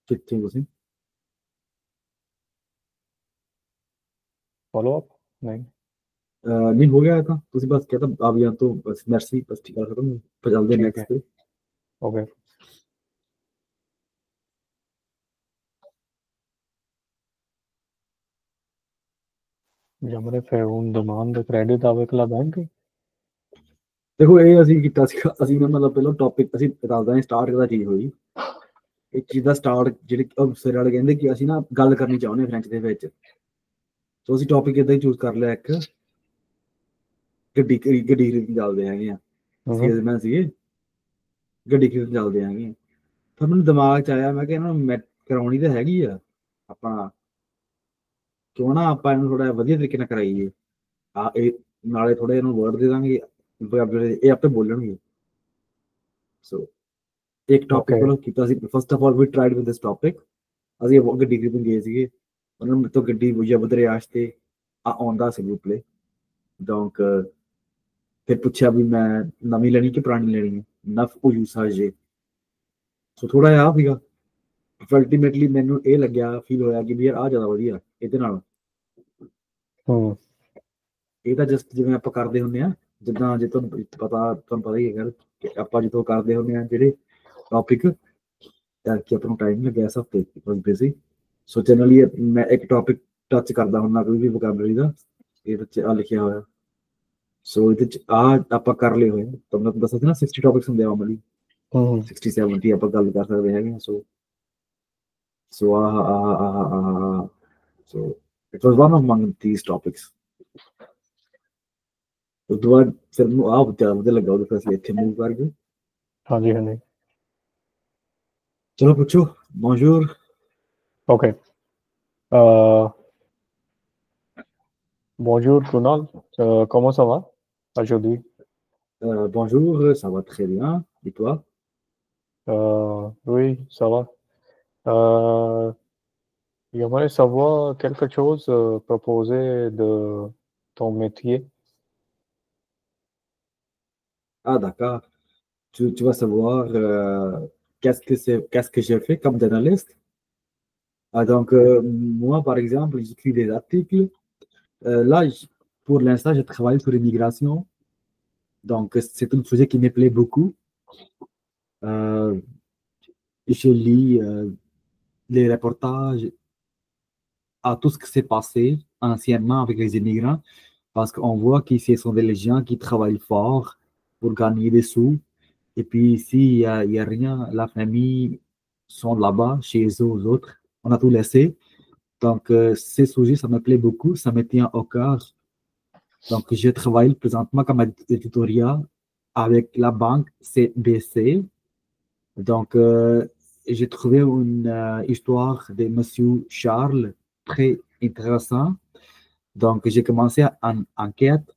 कितने aussi follow-up? नहीं नहीं हो गया था तुझे बस क्या था अब यहाँ तो बस merci बस ठीक है खत्म पर जल्दी नेक्स्ट पे ओके ਜਮਰੇ ਫੇ ਹੁਣ ਡਿਮਾਂਡ ਦੇ ਕ੍ਰੈਡਿਟ ਆਵੇ ਕਲਾ ਬੈਂਕ ਦੇਖੋ ਇਹ ਅਸੀਂ ਕੀਤਾ ਸੀ ਅਸੀਂ ਨਾ ਮਤਲਬ ਪਹਿਲਾਂ ਟੌਪਿਕ ਅਸੀਂ ਦੱਸਦਾ ਹਾਂ ਸਟਾਰਟ ਕਰਦਾ ਚੀਜ਼ ਹੋਈ ਇਹ ਚੀਜ਼ ਦਾ ਸਟਾਰਟ ਜਿਹੜੇ ਸਿਰ ਵਾਲੇ ਕਹਿੰਦੇ ਕਿ ਅਸੀਂ ਨਾ ਗੱਲ ਕਰਨੀ ਚਾਹੁੰਦੇ ਫ੍ਰੈਂਚ ਦੇ ਵਿੱਚ ਸੋ ਅਸੀਂ ਟੌਪਿਕ ਇਦਾਂ ਹੀ ਚੂਜ਼ ਕਰ ਲਿਆ ਇੱਕ ਗੱਡੀ ਖਰੀਦਣ ਚੱਲਦੇ ਹੈਗੇ ਆ ਸੇਲਸਮੈਨ ਸੀਗੇ ਗੱਡੀ ਖਰੀਦਣ ਚੱਲਦੇ ਹੈਗੇ ਫਿਰ ਮੈਨੂੰ ਦਿਮਾਗ 'ਚ ਆਇਆ ਮੈਂ ਕਿਹਾ ਇਹਨਾਂ ਨੂੰ ਮੈਂ ਕਰਾਉਣੀ ਤਾਂ ਹੈਗੀ ਆ ਆਪਾਂ ਕਿਉਂ ਨਾ ਆਪਾਂ ਇਹਨੂੰ ਥੋੜਾ ਵਧੀਆ ਤਰੀਕੇ ਨਾਲ ਕਰਾਈਏ ਇਹ ਨਾਲੇ ਥੋੜੇ ਇਹਨੂੰ ਵਰਡ ਦੇ ਦਾਂਗੇ ਇਹ ਆਪੇ ਬੋਲਣਗੇ ਸੋ ਇੱਕ ਟੌਪਿਕ ਕੋਲ ਕੀਤਾ ਸੀ first of all we tried with this topic ਅਸੀਂ ਗੱਡੀ ਖਰੀਦਣ ਗਏ ਸੀਗੇ ਉਹਨਾਂ ਨੂੰ ਮੇਰੇ ਤੋਂ ਗੱਡੀ ਜਬਦ ਰਿਆਸ਼ ਤੇ ਆਉਂਦਾ ਸੀ ਪਲੇ donc ਫਿਰ ਪੁੱਛਿਆ ਵੀ ਮੈਂ ਨਵੀਂ ਲੈਣੀ ਕਿ ਪੁਰਾਣੀ ਲੈਣੀ ਹੈ ਨਫ ਉਹ ਯੂਸਾਜੇ ਸੋ ਥੋੜਾ ਜਿਹਾ ਸੀਗਾ ਅਲਟੀਮੇਟਲੀ ਮੈਨੂੰ ਇਹ ਲੱਗਿਆ ਫੀਲ ਹੋਇਆ ਕਿ ਵੀ ਯਾਰ ਆ ਜ਼ਿਆਦਾ ਵਧੀਆ ਇਹਦੇ ਨਾਲ ਹੂੰ ਇਹ ਤਾਂ ਜਸਟ ਜਿਵੇਂ ਆਪਾਂ ਕਰਦੇ ਹੁੰਦੇ ਆ ਜਿੱਦਾਂ ਜੇ ਤੁਹਾਨੂੰ ਪਤਾ ਹੀ ਹੈਗਾ ਕਿ ਆਪਾਂ ਜਦੋਂ ਕਰਦੇ ਹੁੰਦੇ ਆ ਜਿਹੜੇ ਟੌਪਿਕ ਤਾਂ ਕਿ ਆਪਾਂ ਨੂੰ ਟਾਈਮ ਲੱਗਿਆ ਇਸ ਹਫਤੇ ਬਸ ਬਿਜ਼ੀ ਸੋ ਜਨਰਲੀ ਮੈਂ ਇੱਕ ਟੌਪਿਕ ਟੱਚ ਕਰਦਾ ਹੁੰਦਾ ਕੋਈ ਵੀ ਵੋਕੈਬਲਰੀ ਦਾ ਇਹ ਵਿੱਚ ਆ ਲਿਖਿਆ ਹੋਇਆ ਸੋ ਇਹਦੇ ਚ ਆ ਆਪਾਂ ਕਰ ਲਏ ਹੋਏ ਤੁਹਾਨੂੰ ਦੱਸਿਆ ਸੀ ਨਾ 60 ਟੌਪਿਕਸ ਹੁੰਦੇ ਆ normally ਹੂੰ 60 70 ਆਪਾਂ ਗੱਲ ਕਰ ਸਕਦੇ ਹੈਗੇ ਸੋ so it was one among these topics ਉਸ ਤੋਂ ਬਾਅਦ ਫਿਰ ਮੈਨੂੰ ਆਹ ਜ਼ਿਆਦਾ ਵਧੀਆ ਲੱਗਾ ਉਹਦੇ ਫਿਰ ਅਸੀਂ ਇੱਥੇ ਮੂਵ ਕਰ ਗਏ ਹਾਂਜੀ ਹਾਂਜੀ ਚਲੋ ਪੁੱਛੋ bonjour okay bonjour Kunal, comment ça va aujourd'hui? bonjour ça va très bien et toi Oui, ça va. J'aimerais savoir quelque chose proposer de ton métier. ah d'accord tu vas savoir qu'est-ce que j'ai fait comme journaliste donc moi par exemple j'écris des articles là pour l'instant je travaille sur l'immigration donc c'est un sujet qui me plaît beaucoup Euh, je lis les reportages à tout ce qui s'est passé anciennement avec les immigrants, parce qu'on voit qu'ici, ce sont des gens qui travaillent fort pour gagner des sous. Et puis ici, il y a rien, la famille sont là-bas, chez eux, aux autres. On a tout laissé. Donc, ces sujets, ça me plaît beaucoup, ça me tient au cœur. Donc, je travaille présentement comme éditorial avec la banque CBC. Donc, j'ai trouvé une histoire de Monsieur Charles très intéressant. Donc, j'ai commencé une enquête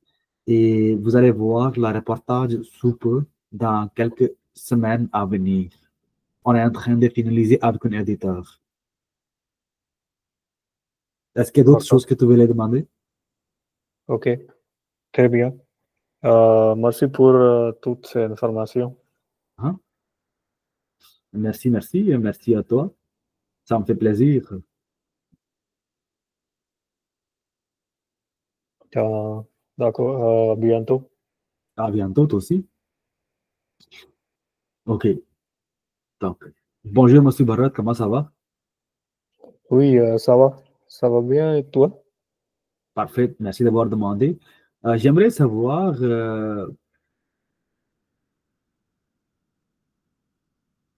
et vous allez voir le reportage sous peu dans quelques semaines à venir. On est en train de finaliser avec un éditeur. Est-ce qu'il y a d'autres D'accord. choses que tu voulais demander? Ok, très bien. Merci pour toutes ces informations. Hein? Merci, merci, et merci à toi. Ça me fait plaisir. D'accord, à bientôt. À bientôt, toi aussi. OK. Donc, bonjour, Monsieur Barat, comment ça va? Oui, ça va bien et toi? Parfait, merci d'avoir demandé. J'aimerais savoir,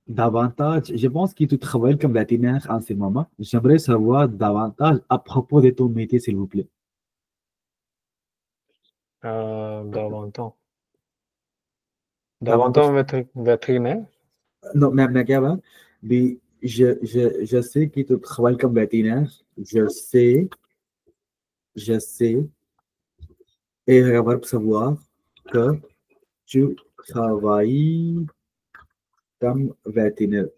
davantage, je pense que tu travailles comme vétérinaire en ce moment. J'aimerais savoir davantage à propos de ton métier, s'il vous plaît. Davantage. Davantage. Vétérinaire? Non, mais Gavin, mais je sais que tu travailles comme vétérinaire. Je sais, et j'aimerais savoir que tu travailles comme vétérinaire.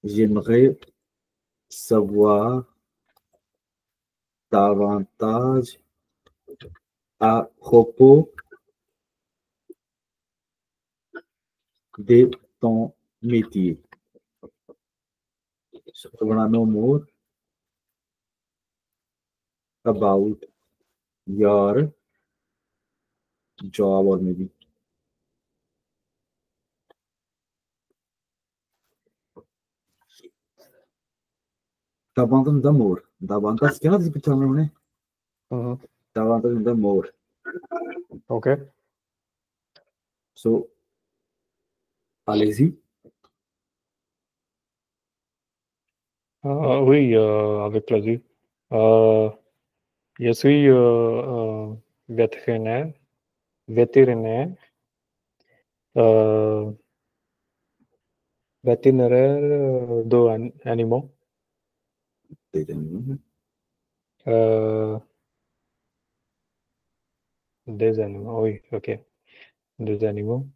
J'aimerais savoir davantage à propos de ton métier. So I want to know more about your job or maybe. Davantage the more. Davantage क्या थी पिछले उन्होंने? Davantage the more. Ok. So allez-y. Oui, avec plaisir. Je suis vétérinaire, euh, vétérinaire d'animaux. Des animaux, oui, ok. Des animaux.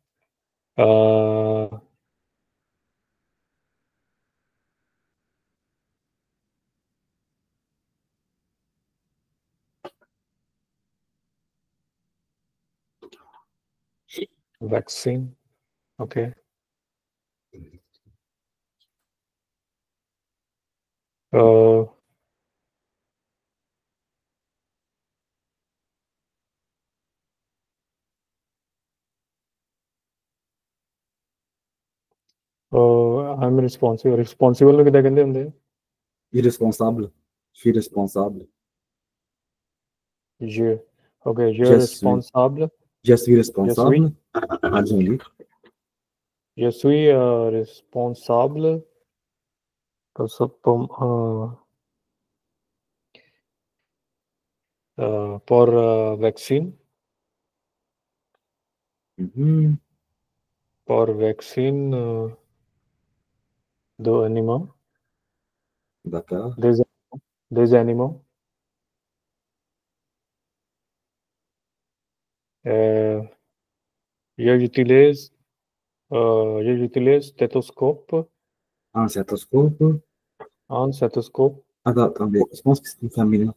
Vaccine. Okay. I'm responsible. Responsible ਨੂੰ ਕਿੱਦਾਂ ਕਹਿੰਦੇ ਹੁੰਦੇ? Irresponsável. Je suis responsable. Je. Okay, je Je suis. responsable. Je suis responsable. हाँ जी हाँ जी. Je suis responsable pour vaccine. Pour vaccine de animaux. D'accord. Des animaux. J'utilise stéthoscope. Un stéthoscope. Un stéthoscope. Attendez, je pense que c'est féminin.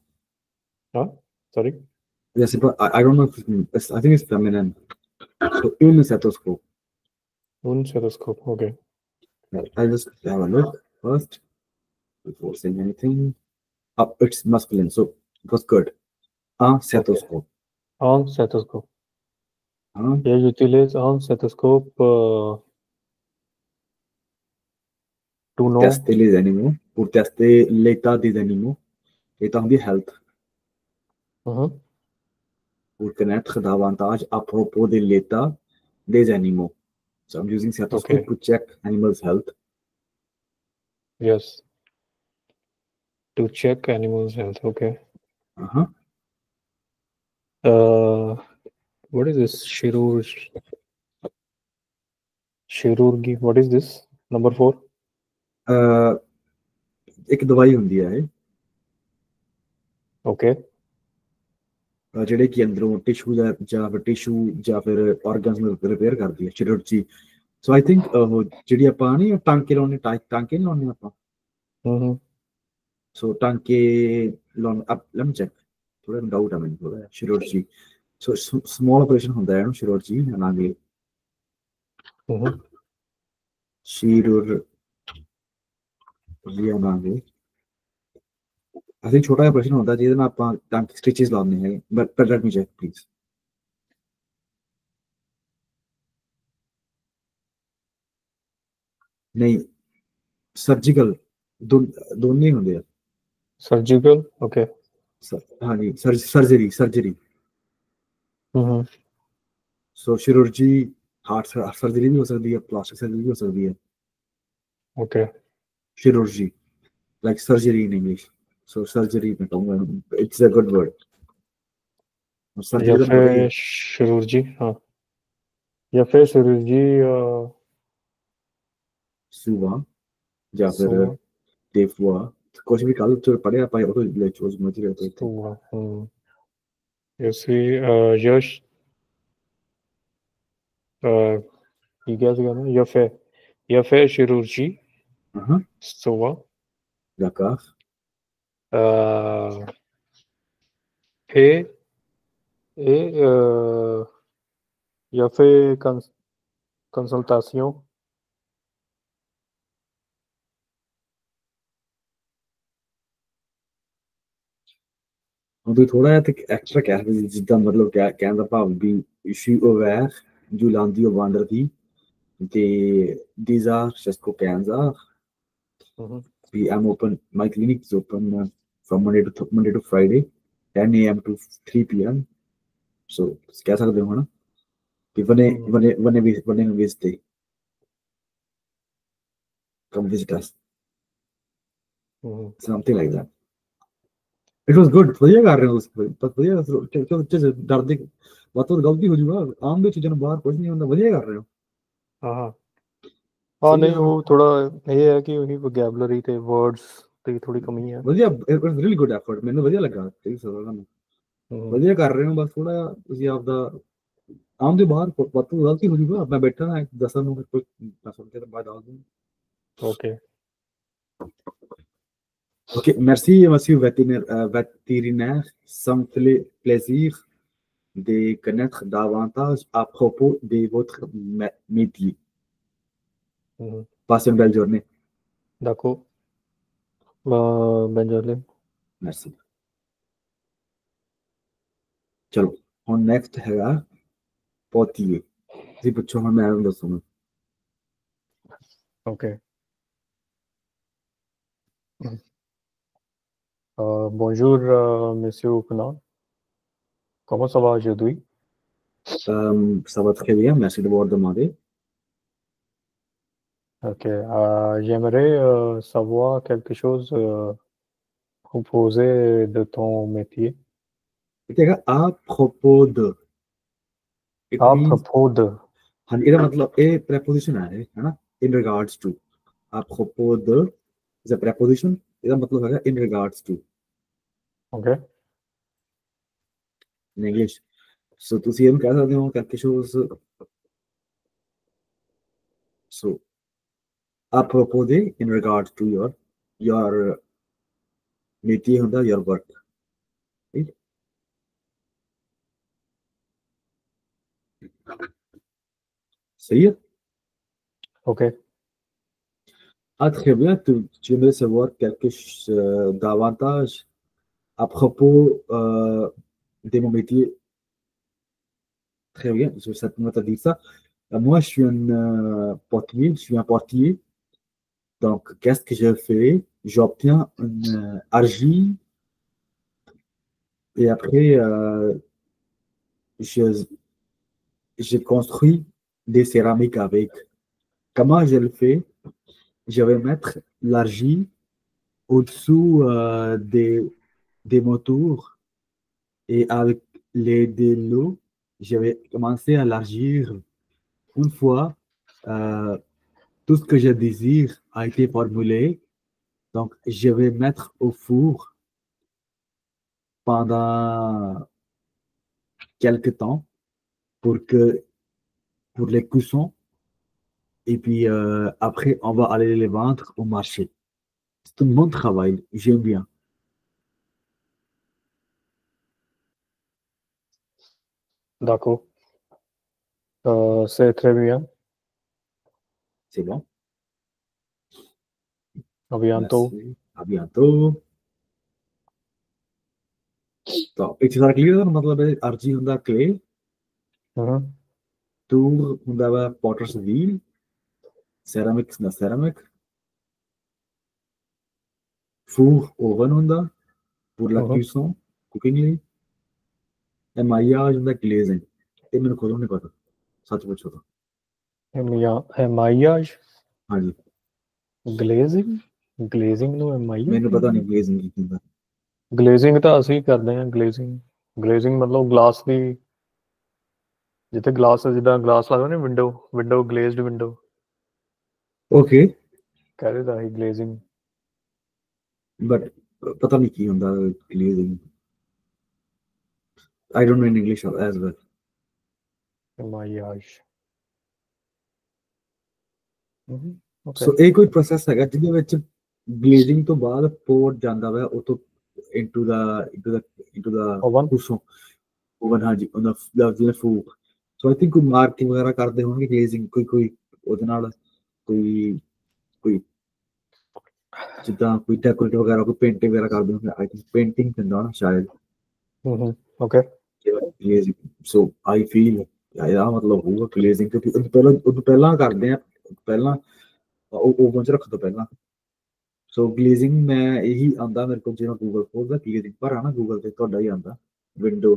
Huh? Sorry? Je sais pas, I don't know if it's, I think it's feminine. So, une stéthoscope. Un stéthoscope, okay. I'll just have a look first before saying anything. Oh, it's masculine, so it was good. Un stéthoscope. Un stéthoscope. J'utilise un stéthoscope to know. Tester les animaux, pour tester l'état des animaux, l'état de health. Pour connaître davantage à propos de l'état des animaux. So I'm using stethoscope to check animals' health. Yes. To check animals' health, okay. What is this? Chirurgy. What is this? Number 4. एक दवाई ਹੁੰਦੀ ਹੈ Okay. ਜਿਹੜੇ ਕਿ ਅੰਦਰੋਂ ਟਿਸ਼ੂ ਜਾਂ ਫਿਰ ਆਰਗਨਸ ਨੂੰ ਰਿਪੇਅਰ ਕਰਦੀ ਹੈ chirurgy. So I think ਜਿਹੜੀ ਆਪਾਂ ਨਹੀਂ ਟਾਂਕੇ ਲਾਉਣੇ ਆਪਾਂ so ਟਾਂਕੇ ਲਾਉਣ let me check ਥੋੜਾ ਡਾਊਟ ਆ ਮੈਨੂੰ ਥੋੜਾ chirurgy. So small operation ਹੁੰਦਾ ਹੈ chirurgy ਨਾਂਗੇ chirurgy ਨਾਂਗੇ I think छोटा ऑपरेशन होता है ਜਿਹਦੇ ਨਾਲ ਆਪਾਂ ਟਾਂਕੇ ਸਟਿਚਸ ਲਾਉਂਦੇ ਹੈ but let me check please. नहीं सर्जिकल दोनों होंगे हैं सर्जिकल ओके हाँ जी surgery so chirurgy heart surgery भी हो सकती है प्लास्टिक सर्जरी भी हो सकती है okay chirurgy like surgery in English so surgery मैं कहूँगा it's a good word या फिर chirurgy हाँ या फिर chirurgy सुवा या फिर देफवा कुछ भी काल तो पढ़े आप तो ले चोज मत रहे तो you see यश ये क्या कहना या फिर chirurgy सुवा d'accord फिर या फिर consultation तो थोड़ा है तो एक्स्ट्रा क्या है जितना मतलब क्या कहने का भाव भी इशू अवेयर जो लांदी हो बांदर थी these are just cans are I'm open my clinic is open from Monday to Friday 10 a.m. to 3 p.m. so क्या सकते हो ना कि when visit come visit us something like that. It was good ਵਧੀਆ ਕਰ ਰਹੇ ਹੋ ਤੁਸੀਂ ਪਰ ਵਧੀਆ ਡਰਦੇ ਬਾਤੋਂ ਗਲਤੀ ਹੋ ਜੂਗਾ ਆਮ ਦੇ ਚੀਜ਼ਾਂ ਨੂੰ ਬਾਹਰ ਕੁਝ ਨਹੀਂ ਹੁੰਦਾ ਵਧੀਆ ਕਰ ਰਹੇ ਹੋ ਹਾਂ ਨਹੀਂ ਉਹ ਥੋੜਾ ਇਹ ਹੈ ਕਿ ਉਹੀ ਵੋਕੈਬਲਰੀ ਤੇ ਵਰਡਸ ਤੇ ਥੋੜੀ ਕਮੀ ਹੈ ਵਧੀਆ it was really good effort ਮੈਨੂੰ ਵਧੀਆ ਲੱਗਾ ਸਹੀ ਤੁਹਾਨੂੰ ਵਧੀਆ ਕਰ ਰਹੇ ਹੋ ਬਸ ਥੋੜਾ ਤੁਸੀਂ ਆਪਦਾ ਆਮ ਦੇ ਬਾਹਰ ਬਾਤੋਂ ਗਲਤੀ ਹੋ ਜੂਗਾ ਮੈਂ ਬੈਠਾ ਨਾ ਦੱਸਣ ਨੂੰ ਕੋਈ ਸੁਣ ਕੇ ਤਾਂ ਬਾਅਦ ਦੱਸ ਦੂੰ okay Ok, merci, monsieur vétérinaire. Ça me fait plaisir de connaître davantage à propos de votre métier. Passez une belle journée. D'accord. bonne journée. Merci. ਚਲੋ ਹੁਣ ਨੈਕਸਟ ਹੈਗਾ ਪੋਤੀਏ ਜੀ ਪੁੱਛੋ ਹੁਣ ਮੈਂ ਦੱਸੂਗਾ Ok. Bonjour, monsieur Oukna. Comment ça va aujourd'hui? Ça va très bien, merci de m'avoir demandé. Ok. J'aimerais savoir quelque chose proposer de ton métier. ठीक है à propos de it À means propos de. हाँ ਇਹਦਾ ਮਤਲਬ ਇਹ preposition ਹੈ ਨਾ in regards to à propos de is a preposition ਇਹਦਾ ਮਤਲਬ ਹੈਗਾ in regards to Ok. in English so ਤੁਸੀਂ ਇਹਨੂੰ ਕਹਿ ਸਕਦੇ ਹੋ quelque chose so à propos de in regards to your métier ਹੁੰਦਾ your work right? सही है Ok. Ah, très bien. Tu aimerais savoir quelque chose davantage à propos de mon métier. Très bien, je vais certainement te dire ça. Moi, je suis un portier. Je suis un portier. Donc, qu'est-ce que je fais? J'obtiens une argile et après, je, je construis des céramiques avec. Comment je le fais? Je vais mettre l'argile au-dessous des moteurs. Et avec l'aide de l'eau, je vais commencer à élargir. Une fois, tout ce que je désire a été formulé, donc je vais mettre au four pendant quelques temps pour les cuissons. Et puis après, on va aller les vendre au marché. C'est un bon travail, j'aime bien. D'accord. C'est très bien. C'est bon. À bientôt. Merci. À bientôt. Donc, اتفاق clear मतलब है अर्जी ਹੁੰਦਾ clay, tour ਹੁੰਦਾ ਵਾ potter's wheel, ceramics na ceramic, four oven ਹੁੰਦਾ pour la cuisson, cooking ਲਈ, émaillage ਹੁੰਦਾ glazing. ਇਹ ਮੈਨੂੰ ਖੁਦ ਨੂੰ ਨਹੀਂ ਪਤਾ, ਸੱਚ ਪੁੱਛੋ ਤਾਂ। Émaillage, ਹਾਂਜੀ glazing ਨੂੰ émaillage ਮੈਨੂੰ ਪਤਾ ਨਹੀਂ glazing ਕੀ ਹੁੰਦਾ। glazing ਤਾਂ ਅਸੀਂ ਕਰਦੇ ਹਾਂ glazing ਮਤਲਬ ਗਲਾਸ ਦੀ ਜਿੱਥੇ ਗਲਾਸ ਜਿੱਦਾਂ ਗਲਾਸ ਲੱਗਦਾ ਨਾ ਵਿੰਡੋ glazed window ਓਕੇ ਕਹਿ ਰਹੇ ਤਾਂ ਹੀ glazing ਬਟ ਪਤਾ ਨਹੀਂ ਕੀ ਹੁੰਦਾ glazing। I don't know in English as well. émaillage ਸੋ ਇਹ ਕੋਈ ਪ੍ਰੋਸੈਸ ਹੈਗਾ ਜਿਹਦੇ ਵਿੱਚ ਗਲੇਜ਼ਿੰਗ ਤੋਂ ਬਾਅਦ ਪੋਰ ਜਾਂਦਾ ਵਾ ਉਹ ਤੋਂ into the ਕੁਸੋਂ ਓਵਨ ਹਾਂਜੀ ਉਹਦਾ ਜਿਹੜਾ ਫੂਕ ਸੋ ਆਈ ਥਿੰਕ ਕੋਈ ਮਾਰਕਿੰਗ ਵਗੈਰਾ ਕਰਦੇ ਹੋਣਗੇ ਗਲੇਜ਼ਿੰਗ ਕੋਈ ਉਹਦੇ ਨਾਲ ਕੋਈ ਜਿੱਦਾਂ ਕੋਈ ਡੈਕੋਰੇਟ ਵਗੈਰਾ ਕੋਈ ਪੇਂਟਿੰਗ ਵਗੈਰਾ ਕਰਦੇ ਹੋਣਗੇ ਆਈ ਥਿੰਕ ਪੇਂਟਿੰਗ ਹੁੰਦਾ ਨਾ ਸ਼ਾਇਦ okay glazing so I feel ਇਹਦਾ ਮਤਲਬ ਹੋਊਗਾ ਗਲੇਜ਼ਿੰਗ ਕਿਉਂਕਿ ਉਹ ਪਹਿਲਾਂ ਕਰਦੇ ਆ ਪਹਿਲਾਂ ਓਵਨ ਚ ਰੱਖ ਤੋਂ ਪਹਿਲਾਂ ਸੋ ਗਲੇਜ਼ਿੰਗ ਮੈਂ ਇਹੀ ਆਉਂਦਾ ਮੇਰੇ ਕੋਲ ਜਿਹੜਾ ਗੂਗਲ ਖੋਲਦਾ ਗਲੇਜ਼ਿੰਗ ਪਰ ਆ ਨਾ ਗੂਗਲ ਤੇ ਤੁਹਾਡਾ ਹੀ ਆਉਂਦਾ ਵਿੰਡੋ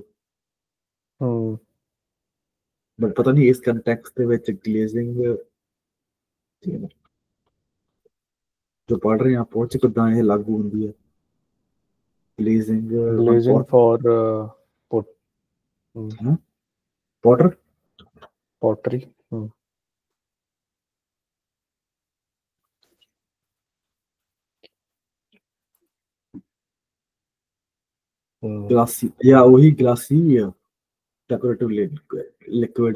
ਬਟ ਪਤਾ ਨਹੀਂ ਇਸ ਕੰਟੈਕਸਟ ਦੇ ਵਿੱਚ ਗਲੇਜ਼ਿੰਗ ਜੋ ਪੜ ਰਹੇ ਆ ਪਹੁੰਚ ਕਿੱਦਾਂ ਇਹ ਲਾਗੂ ਹੁੰਦੀ ਹੈ glazing for pottery glassy yeah ਉਹੀ glassy decorative liquid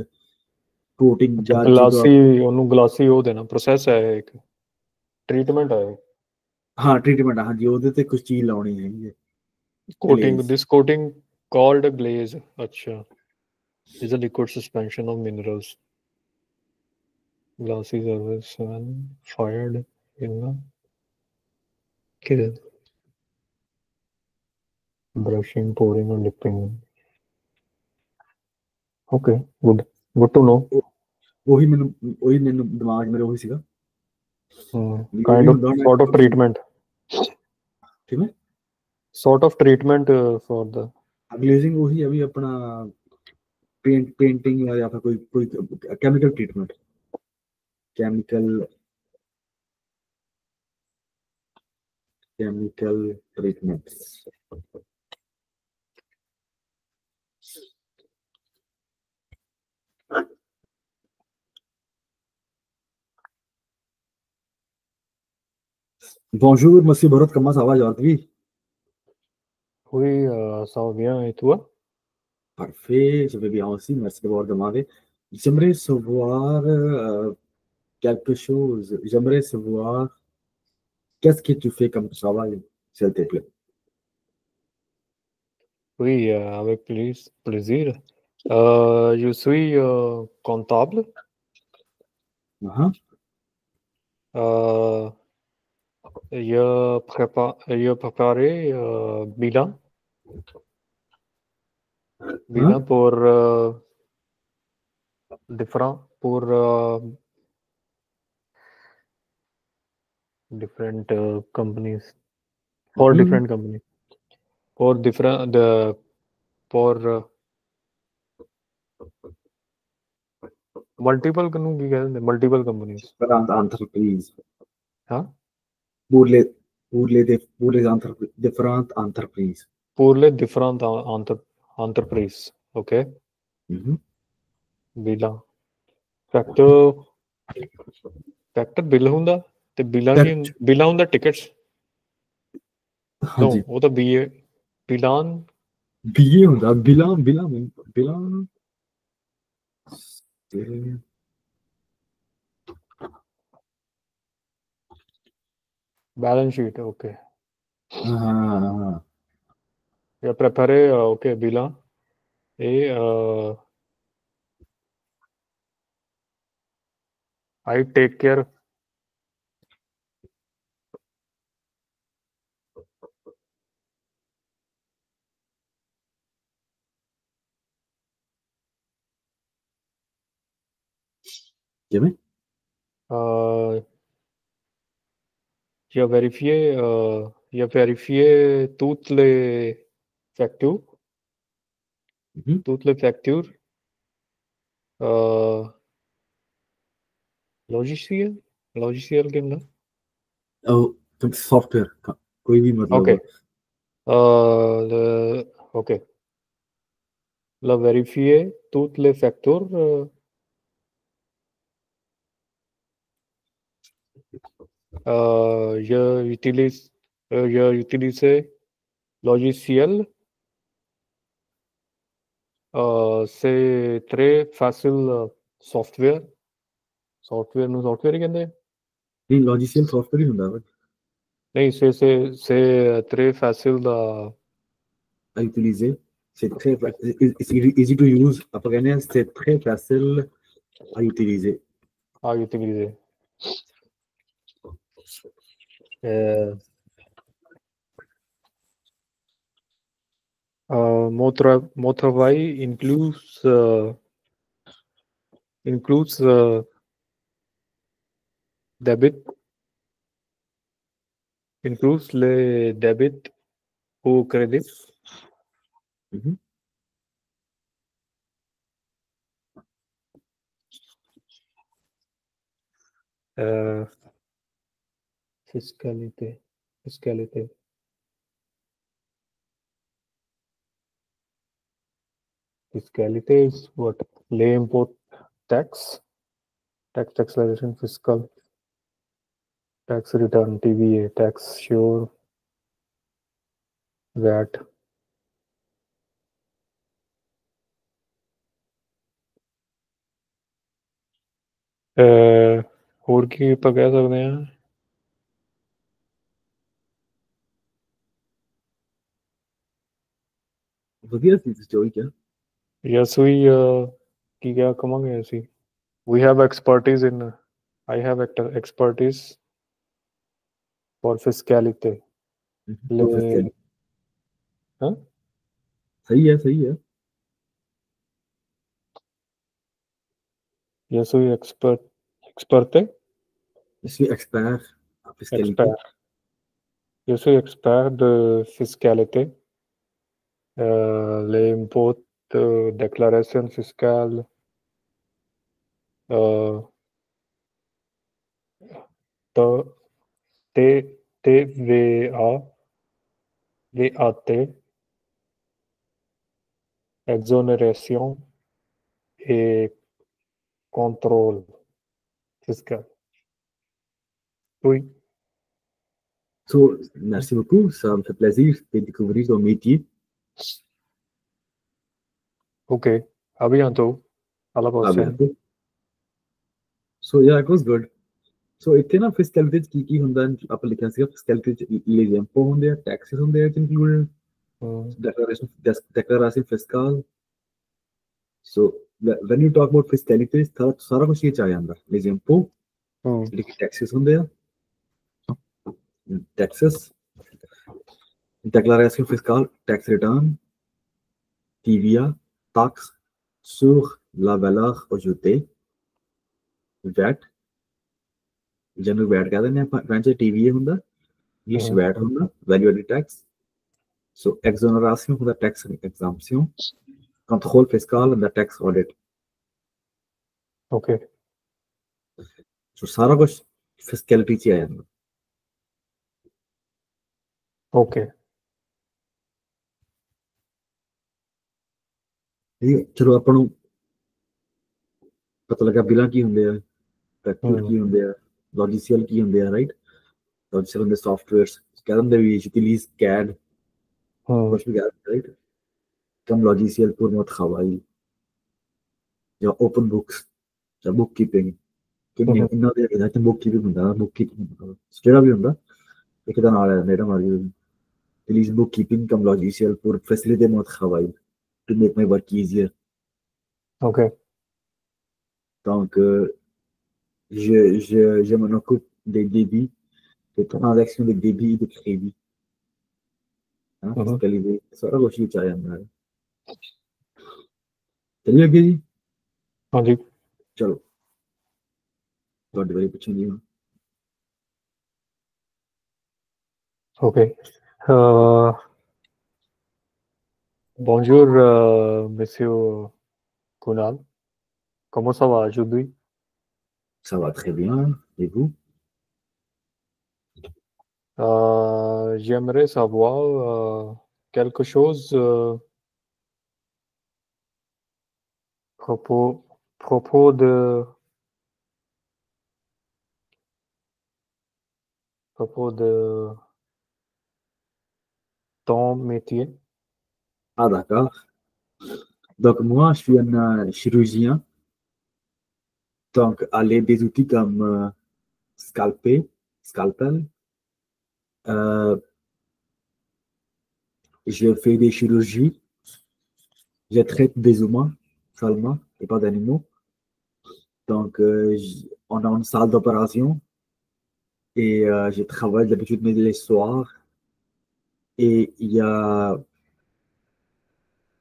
coating ਜਾਂ ਉਹਨੂੰ ਗਲਾਸੀ ਉਹ ਦੇਣਾ ਪ੍ਰੋਸੈਸ ਹੈ ਇੱਕ ਟ੍ਰੀਟਮੈਂਟ ਹੈ ਹਾਂ ਟ੍ਰੀਟਮੈਂਟ ਹਾਂਜੀ ਉਹਦੇ ਤੇ ਕੁਝ ਚੀਜ਼ ਲਾਉਣੀ ਹੈਗੀ ਹੈ coating this coating called glaze ਅੱਛਾ is a liquid suspension of minerals. Glassy surface when fired in a kiln. Brushing, pouring, or dipping. Okay, good to know. ਉਹੀ ਮੈਨੂੰ ਦਿਮਾਗ ਮੇਰੇ ਉਹੀ ਸੀਗਾ Kind of sort of treatment. ਕਿਵੇਂ Sort of treatment for the glazing ਉਹੀ ਹੈ ਵੀ ਆਪਣਾ पेंटिंग या फिर कोई chemical treatment Bonjour, monsieur Borot, comment ça va aujourd'hui? Oui, ça va bien, et toi? Parfait, je vais bien aussi, merci d'avoir demandé. J'aimerais savoir quelque chose. J'aimerais savoir qu'est-ce que tu fais comme travail, s'il te plaît. Oui, avec plaisir. Je suis comptable. Je préparais bilan pour different companies, for different companies, for different for multiple companies. Entreprise. Huh? Pour les different entreprises. Pour les different entreprises, okay. ਬਿੱਲਾਂ factor bill ਹੁੰਦਾ ਤੇ ਬਿੱਲਾਂ ਹੁੰਦਾ ਟਿਕਟਸ ਹਾਂਜੀ ਉਹ ਤਾਂ ਬੀਏ ਬਿਲਾਨ ਹੁੰਦਾ ਬਿਲਾਂ balance sheet, okay. Ja preparé, okay, bilan et I take care j'ai vérifié toutes les factures logiciel के अंदर software कोई भी मतलब okay okay la vérifier toutes les factures je utilise logiciel c'est très facile software ਨੂੰ software ਹੀ ਕਹਿੰਦੇ ਨਹੀਂ logiciel software ਹੀ ਹੁੰਦਾ ਨਹੀਂ c'est très facile à utiliser c'est très easy to use ਆਪਾਂ ਕਹਿੰਦੇ ਆ c'est très facile à utiliser mon travail includes debit includes les debit ou credit fiscalité is what? Les import taxation, fiscal tax return, TVA, tax sure, VAT. ਹੋਰ ਕੀ ਆਪਾਂ ਕਹਿ ਸਕਦੇ ਹਾਂ ਵਧੀਆ ਸੀ ਸਟੋਰੀ ਕਿਆ Yes, we ਕੀ ਕਿਆ ਕਵਾਂਗੇ ਅਸੀਂ we have expertise in I have expertise for fiscality तो fiscal हाँ सही है je suis expert je suis expert en fiscalité je suis expert de fiscalité les impôts déclaration fiscale TVA VAT exonération et contrôle fiscal. Oui. So, merci beaucoup, ça me fait plaisir de découvrir ton métier. Ok, à bientôt. À la À prochaine. bientôt. So, yeah, it was good. So, ਇੱਥੇ ਨਾ fiscality ਚ ਕੀ ਹੁੰਦਾ ਆਪਾਂ ਲਿਖਿਆ ਸੀਗਾ fiscality ਚ les impôts ਹੁੰਦੇ ਆ taxes ਹੁੰਦੇ ਆ included declaration fiscal. So, when you talk about fiscality ਸਾਰਾ ਕੁਝ ਇਹ ਚ ਆ ਜਾਂਦਾ les impôts ਜਿਹੜੇ ਕਿ taxes ਹੁੰਦੇ ਆ taxes déclaration fiscale tax return TVA taxe sur la valeur ajoutée VAT ਜਿਹਨੂੰ ਵੈਟ ਕਹਿੰਦੇ ਨੇ ਫ੍ਰੈਂਚ TVA ਹੁੰਦਾ ਇਸ ਵੈਟ ਹੁੰਦਾ ਵੈਲਿਊ ਐਡਿਡ ਟੈਕਸ ਸੋ ਐਗਜ਼ੋਨੇਰਾਸ਼ਨ ਹੁੰਦਾ ਟੈਕਸ ਐਗਜ਼ਾਮਪਸ਼ਨ contrôle fiscal and the tax audit Okay. ਸੋ ਸਾਰਾ ਕੁਝ ਫਿਸਕੈਲਿਟੀ ਚ ਆ ਜਾਂਦਾ Okay. ਚਲੋ ਆਪਾਂ ਨੂੰ ਪਤਾ ਲੱਗਾ ਬਿਲਾਂ ਕੀ ਹੁੰਦੇ ਆ ਫੈਕਟਰ ਕੀ ਹੁੰਦੇ ਆ ਲੌਜੀਸੀਅਲ ਕੀ ਹੁੰਦੇ ਆ ਰਾਈਟ ਲੌਜੀਸੀਅਲ ਹੁੰਦੇ ਸੌਫਟਵੇਅਰਸ ਕਹਿ ਦਿੰਦੇ ਵੀ ਯੂਟਿਲੀਜ਼ CAD ਕੁਝ ਵੀ ਕਹਿ ਰਾਈਟ ਕਮ ਲੌਜੀਸੀਅਲ pour notre travail ਜਾਂ open books ਜਾਂ bookkeeping ਕਿੰਨੇ ਇਹਨਾਂ ਦੇ ਇਹਦਾ ਤੇ bookkeeping ਹੁੰਦਾ ਜਿਹੜਾ ਵੀ ਹੁੰਦਾ ਇੱਕ ਦਾ ਨਾਲ ਹੈ ਜਿਹੜਾ ਮਾਰੀ utilize bookkeeping comme logiciel pour faciliter mon travail to make my work easier. Okay. Donc, je m'en occupe des débits, des transactions de débit et de crédit. Hein, fiscalisé. Ça va aussi, tu as un. Salut, Agui. Salut. Ciao. Toi, tu vas aller pitcher. Okay. Bonjour, monsieur Kunal. Comment ça va aujourd'hui? Ça va très bien. Et vous? J'aimerais savoir quelque chose propos de ton métier. Ah, d'accord. Donc, moi, je suis un chirurgien. Donc, à l'aide des outils comme scalpel, je fais des chirurgies. Je traite des humains seulement et pas d'animaux. Donc, on a une salle d'opération et je travaille d'habitude les soirs. Et il y a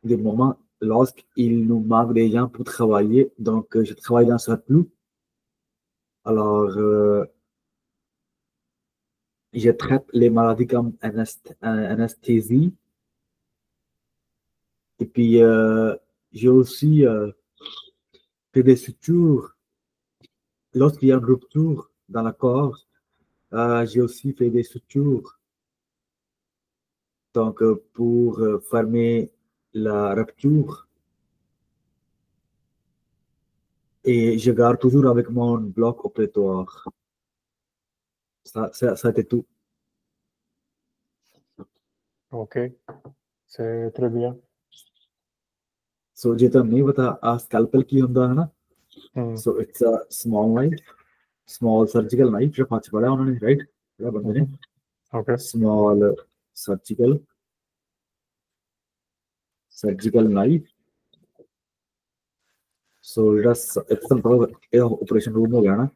des moments lorsqu'il nous manque des gens pour travailler. Donc, je travaille dans ce plus. Alors, je traite les maladies comme anesthésie. Et puis, j'ai aussi fait des sutures. Lorsqu'il y a une rupture dans le corps, j'ai aussi fait des sutures. Donc, pour fermer la rupture. Et je garde toujours avec mon bloc opératoire. Ça était tout. Ok, c'est très bien. So, je t'ai नहीं बता scalpel की ਹੁੰਦਾ है ना? So, it's a small knife, small surgical knife जो पांच बड़ा उन्होंने right? क्या बनते हैं? Okay. Small surgical knife. ਸੋ ਜਿਹੜਾ ਇੱਕ ਤਾਂ ਮਤਲਬ ਇਹ ਆਪਰੇਸ਼ਨ ਰੂਮ ਹੋ ਗਿਆ ਨਾ,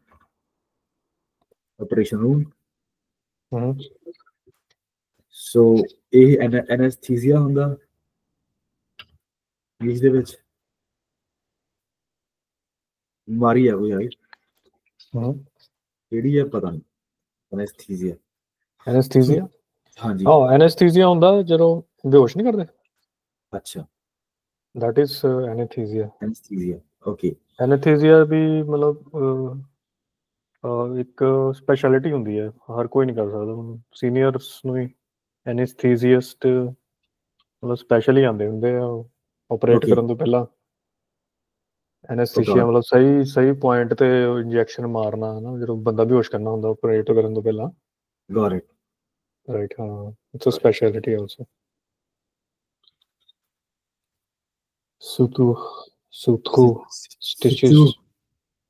ਆਪਰੇਸ਼ਨ ਰੂਮ। ਸੋ ਇਹ ਐਨੈਸਥੀਸੀਆ ਹੁੰਦਾ ਇੰਗਲਿਸ਼ ਦੇ ਵਿੱਚ, ਬਿਮਾਰੀ ਹੈ ਕੋਈ ਆਈ ਕਿਹੜੀ ਹੈ ਪਤਾ ਨਹੀਂ, ਐਨੈਸਥੀਸੀਆ। ਐਨੈਸਥੀਸੀਆ ਹਾਂਜੀ ਐਨੈਸਥੀਸੀਆ ਹੁੰਦਾ ਜਦੋਂ ਬੇਹੋਸ਼ ਨਹੀਂ ਕਰਦੇ, ਅੱਛਾ that is anesthesia। Anaesthesia okay. Anaesthesia ਵੀ ਮਤਲਬ ਇੱਕ ਸਪੈਸ਼ਲਿਟੀ ਹੁੰਦੀ ਹੈ, ਹਰ ਕੋਈ ਨਹੀਂ ਕਰ ਸਕਦਾ। ਹੁਣ ਸੀਨੀਅਰਸ ਨੂੰ ਹੀ ਐਨੈਸਥੀਸੀਸਟ ਮਤਲਬ ਸਪੈਸ਼ਲੀ ਆਉਂਦੇ ਹੁੰਦੇ ਆ ਆਪਰੇਟ Okay. ਕਰਨ ਤੋਂ ਪਹਿਲਾਂ। Anaesthesia Okay. ਮਤਲਬ ਸਹੀ ਪੁਆਇੰਟ ਤੇ ਇੰਜੈਕਸ਼ਨ ਮਾਰਨਾ ਹੈ ਨਾ, ਜਦੋਂ ਬੰਦਾ ਬੇਹੋਸ਼ ਕਰਨਾ ਹੁੰਦਾ ਆਪਰੇਟ ਕਰਨ ਤੋਂ ਪਹਿਲਾਂ। Got it. ਰਾਈਟ, ਹਾਂ, it's a speciality also. suture stitches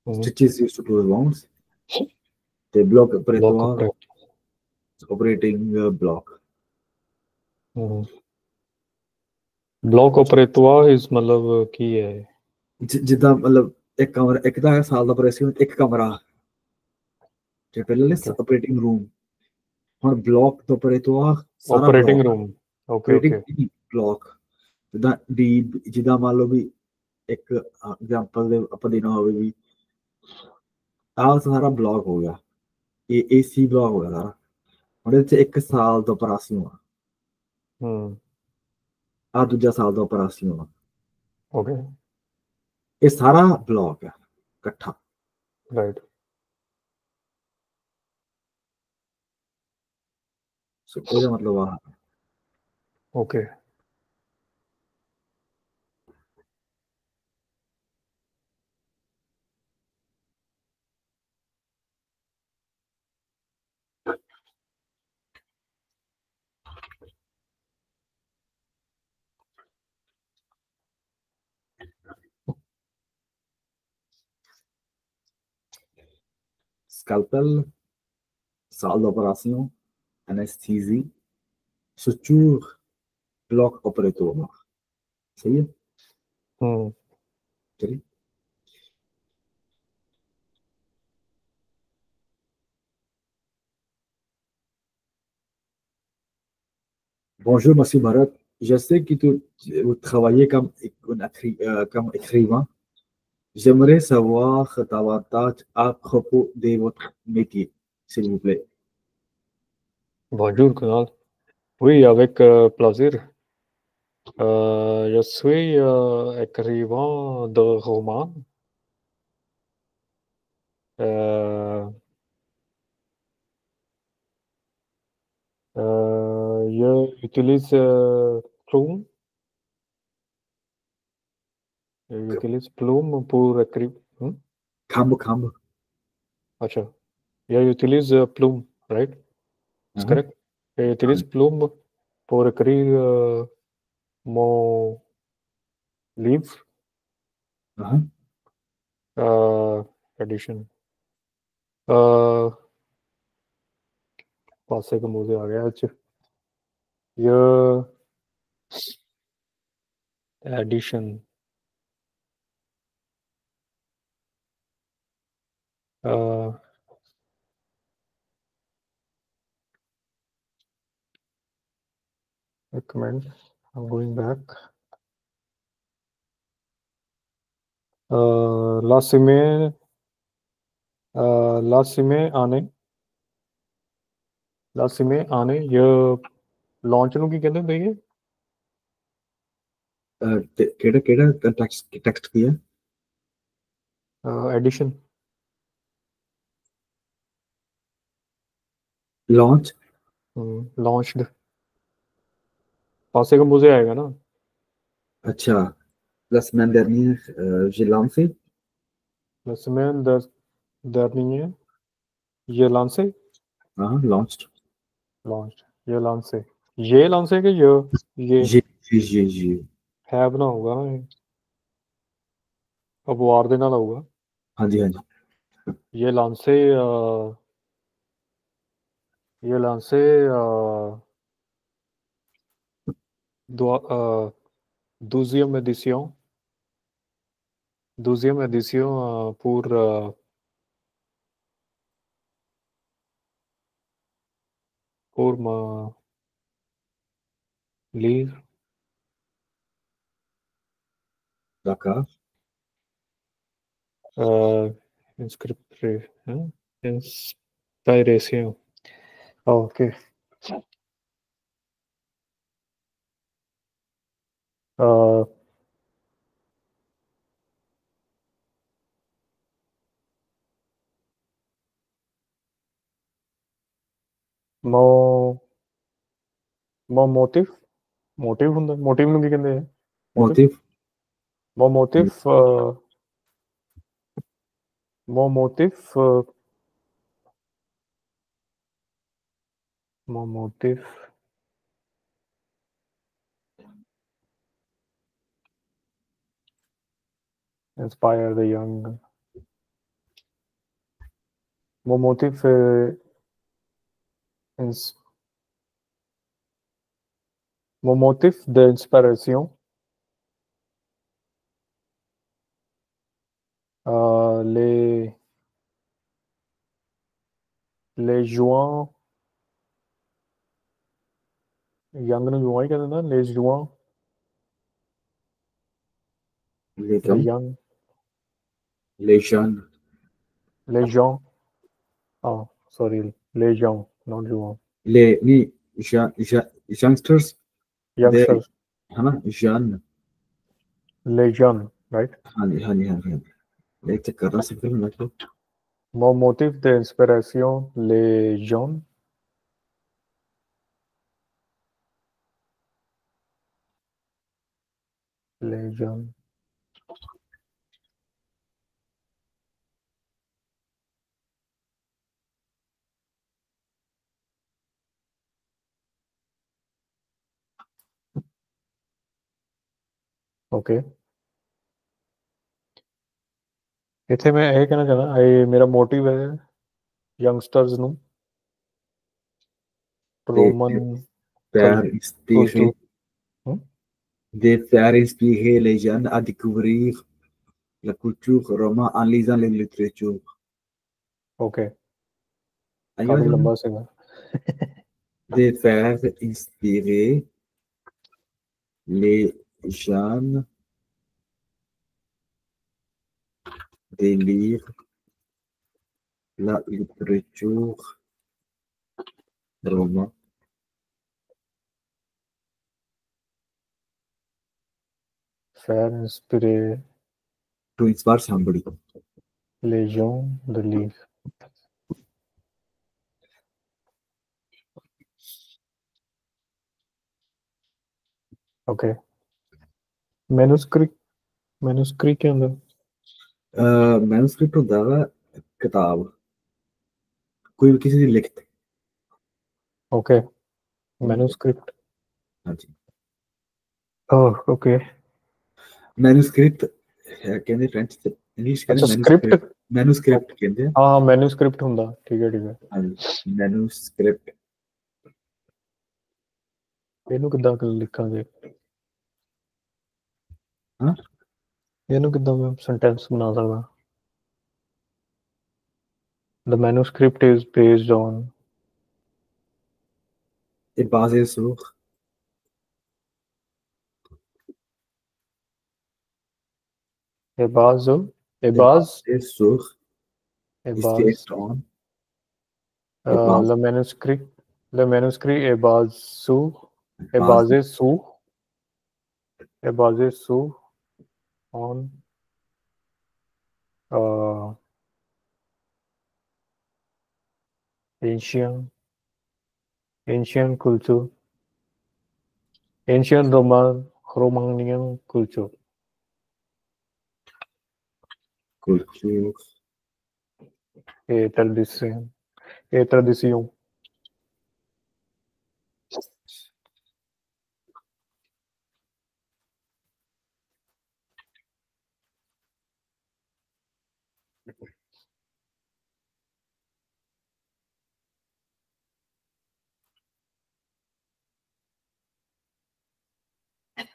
Stitches used to close wounds. The block block operatoire, operating block. block operatoire is ਮਤਲਬ ਕੀ ਹੈ? ਜਿੱਦਾਂ ਮਤਲਬ ਇੱਕ ਕਮਰਾ, ਇੱਕ ਤਾਂ ਸਾਲ ਦਾ ਆਪਰੇਸ਼ਨ, ਇੱਕ ਕਮਰਾ ਤੇ ਪਹਿਲੇ ਆਪਰੇਟਿੰਗ ਰੂਮ। ਹੁਣ ਬਲੌਕ ਤੋਂ operatoire ਸਾਰਾ ਆਪਰੇਟਿੰਗ ਰੂਮ। ਓਕੇ ਬਲੌਕ ਜਿੱਦਾਂ ਮੰਨ ਲਓ ਵੀ ਇੱਕ ਐਗਜ਼ਾਮਪਲ ਦੇ ਆਪਾਂ ਦੇਣਾ ਹੋਵੇ ਵੀ ਆਹ ਸਾਰਾ ਬਲੌਕ ਹੋ ਗਿਆ, ਇਹ ਏਸੀ ਬਲੌਕ ਹੋ ਗਿਆ ਸਾਰਾ। ਹੁਣ ਇਹਦੇ ਚ 1 ਸਾਲ ਤੋਂ ਆਪਰੇਸ਼ਨ ਹੋਣਾ, ਆਹ ਦੂਜਾ ਸਾਲ ਦਾ ਆਪਰੇਸ਼ਨ ਹੋਣਾ। ਓਕੇ, ਇਹ ਸਾਰਾ ਬਲੌਕ ਹੈ ਇਕੱਠਾ। ਰਾਈਟ। ਸੋ ਇਹਦਾ ਮਤਲਬ ਆ okay. scalpel, sala de operação, anestesia, suture, bloco operatório. सही है? चलिए। Bonjour, Monsieur Barat. Je sais que vous travaillez comme écrivain. J'aimerais savoir davantage à propos de votre métier, s'il vous plaît. Bonjour, Kunal. Oui, avec plaisir. Je suis écrivain de romans. J'utilise Plume. J'utilise Plume pour écrire. Cambo. अच्छा, j'utilise Plume, right? C'est correct? J'utilise Plume pour écrire mon livre. Edition. पासे का मुझे आ गया अच्छा। ये एडिशन एक minute, I'm going back. ਲਾਸਿਮੇ ਆਨੇ ਇਹ ਲਾਂਚ ਨੂੰ ਕੀ ਕਹਿੰਦੇ ਹੁੰਦੇ ਇਹ? ਕਿਹੜਾ ਟੈਕਸਟ ਕੀ ਹੈ? एडिशन लॉन्च्ड पासे का मुझे आएगा ना। अच्छा, la semaine dernière j'ai lancé. La semaine dernière ये lancé. Launched. ये lancé कि ये है बना होगा ना, अब वार दे नाल होगा। हाँ जी ये lancé deuxième édition Deuxième édition pour ma lire. D'accord. Inscription. Hein? Inspiration. Oh, ok. Mon motif ਹੁੰਦਾ motive ਨੂੰ ਕੀ ਕਹਿੰਦੇ ਆ Motif. mon motif mon motif mon motif inspire the young. Mon motif mon motif d'inspiration les jouants young ਨੂੰ jouants ਹੀ ਕਹਿੰਦੇ ਨਾ les jouants Les the gens. young Les jeunes. les gens oh sorry les gens not jouants Les youngsters. youngsters है ना jeunes. les jeunes right हाँ जी हाँ जी हाँ जी हाँ जी एक चेक कर रहा सिंपल मतलब mon motif d'inspiration les jeunes les jeunes okay ਇੱਥੇ ਮੈਂ ਇਹ ਕਹਿਣਾ ਚਾਹੁੰਦਾ ਇਹ ਮੇਰਾ ਮੋਟਿਵ ਹੈ ਯੰਗਸਟਰਸ ਨੂੰ Roman faire inspirer Hmm? de faire inspirer les jeunes à découvrir la culture romaine en lisant les littératures. Okay. आइए काफी बताओ। लंबा सेगा De faire inspirer les jeunes de lire la littérature romaine. faire inspirer To inspire somebody. les gens de lire okay manuscript क्या ਹੁੰਦਾ मैन्युस्क्रिप्ट ਹੁੰਦਾ ਵਾ किताब कोई भी किसी ਦੀ ਲਿਖਤ okay manuscript हाँ जी oh okay मैन्युस्क्रिप्ट ਕਹਿੰਦੇ ਫ੍ਰੈਂਚ ਚ ਇੰਗਲਿਸ਼ अच्छा ਕਹਿੰਦੇ script मैन्युस्क्रिप्ट ਕਹਿੰਦੇ ਆ हाँ manuscript ਹੁੰਦਾ ठीक है हाँ जी मैन्युस्क्रिप्ट ਇਹਨੂੰ ਕਿੱਦਾਂ ਲਿਖਾਂਗੇ ਹਾਂ ਇਹਨੂੰ ਕਿੱਦਾਂ ਮੈਂ ਸੈਂਟੈਂਸ ਬਣਾ ਸਕਦਾ the manuscript is based on est basé sur a base est basé sur a is base based on est basé le manuscrit est basé sur on ancient culture ancient Romanian culture culture et tradition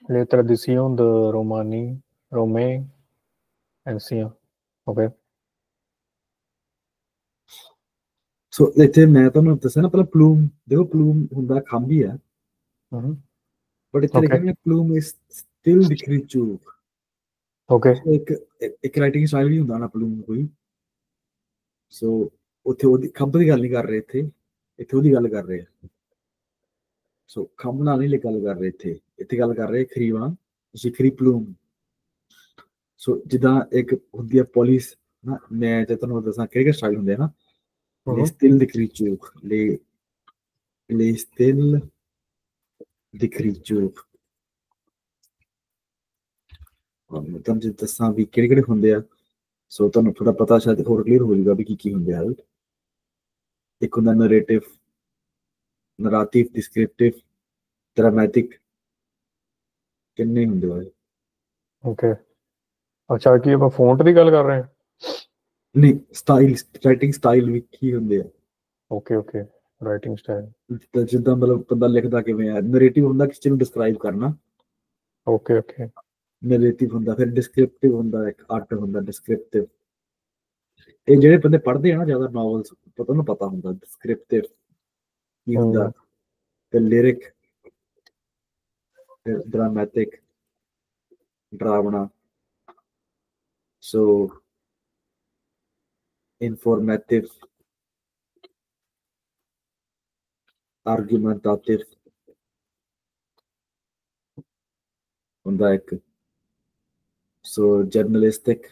les traditions de romains ਐਂਸੀਆਂ okay so ਇੱਥੇ ਮੈਂ ਤੁਹਾਨੂੰ ਦੱਸਿਆ ਨਾ ਪਹਿਲਾਂ ਪਲੂਮ, ਦੇਖੋ ਪਲੂਮ ਹੁੰਦਾ ਖੰਭ ਹੀ ਹੈ, ਬਟ ਇੱਥੇ ਲਿਖਿਆ ਨਾ ਪਲੂਮ ਇਸ ਸਟਿਲ ਦੀ ਕ੍ਰੀਚਰ। ਓਕੇ ਇੱਕ ਰਾਈਟਿੰਗ ਸਟਾਈਲ ਵੀ ਹੁੰਦਾ ਨਾ ਪਲੂਮ ਕੋਈ। ਸੋ ਉੱਥੇ ਉਹਦੀ ਖੰਭ ਦੀ ਗੱਲ ਨਹੀਂ ਕਰ ਰਹੇ, ਇੱਥੇ ਉਹਦੀ ਗੱਲ ਕਰ ਰਹੇ ਆ। ਸੋ ਖੰਭ ਨਾਲ ਨਹੀਂ ਗੱਲ ਕਰ ਰਹੇ, ਇੱਥੇ ਗੱਲ ਕਰ ਰਹੇ ਖਰੀਵਾ, ਜ਼ਿਖਰੀ ਪਲੂਮ। ਸੋ ਜਿੱਦਾਂ ਇੱਕ ਹੁੰਦੀ ਆ ਪੋਲਿਸ ਨਾ, ਮੈਂ ਜੇ ਤੁਹਾਨੂੰ ਦੱਸਾਂ ਕਿਹੜੇ ਸਟਾਈਲ ਹੁੰਦੇ ਆ ਨਾ, le style d'écriture, les styles d'écriture। ਮੈਂ ਤੁਹਾਨੂੰ ਜੇ ਦੱਸਾਂ ਵੀ ਕਿਹੜੇ ਕਿਹੜੇ ਹੁੰਦੇ ਆ, ਸੋ ਤੁਹਾਨੂੰ ਥੋੜਾ ਪਤਾ ਸ਼ਾਇਦ ਹੋਰ ਕਲੀਅਰ ਹੋ ਜਾਊਗਾ ਵੀ ਕੀ ਹੁੰਦੇ ਆ। ਇੱਕ ਹੁੰਦਾ ਨਰੇਟਿਵ, ਨਰਾਟਿਵ, ਡਿਸਕ੍ਰਿਪਟਿਵ, ਡਰਾਮੈਟਿਕ, ਕਿੰਨੇ ਹੁੰਦੇ ਆ। ਓਕੇ ਅੱਛਾ ਕੀ ਆਪਾਂ ਫੌਂਟ ਦੀ ਗੱਲ ਕਰ ਰਹੇ ਹਾਂ? ਨਹੀਂ, ਸਟਾਈਲ, ਰਾਈਟਿੰਗ ਸਟਾਈਲ ਵੀ ਕੀ ਹੁੰਦੇ ਆ। ਓਕੇ ਓਕੇ ਰਾਈਟਿੰਗ ਸਟਾਈਲ ਜਿੱਦਾਂ ਮਤਲਬ ਬੰਦਾ ਲਿਖਦਾ ਕਿਵੇਂ ਆ। ਨਰੇਟਿਵ ਹੁੰਦਾ ਕਿਸੇ ਨੂੰ ਡਿਸਕ੍ਰਾਈਬ ਕਰਨਾ, ਓਕੇ ਓਕੇ ਨਰੇਟਿਵ ਹੁੰਦਾ। ਫਿਰ ਡਿਸਕ੍ਰਿਪਟਿਵ ਹੁੰਦਾ, ਇੱਕ ਆਰਟ ਹੁੰਦਾ ਡਿਸਕ੍ਰਿਪਟਿਵ। ਇਹ ਜਿਹੜੇ ਬੰਦੇ ਪੜ੍ਹਦੇ ਆ ਨਾ ਜ਼ਿਆਦਾ ਨੋਵਲਸ, ਉਹਨੂੰ ਪਤਾ ਹੁੰਦਾ ਡਿਸਕ੍ਰਿਪਟਿਵ ਕੀ ਹੁੰਦਾ। ਤੇ ਲਿਰਿਕ, ਫਿਰ ਡਰਾਮੈਟਿਕ, ਡਰਾਵਣਾ, ਸੋ ਇਨਫੋਰਮੇਟਿਵ, ਆਰਗੂਮੈਂਟੇਟਿਵ ਹੁੰਦਾ ਇੱਕ, ਸੋ ਜਰਨਲਿਸਟਿਕ,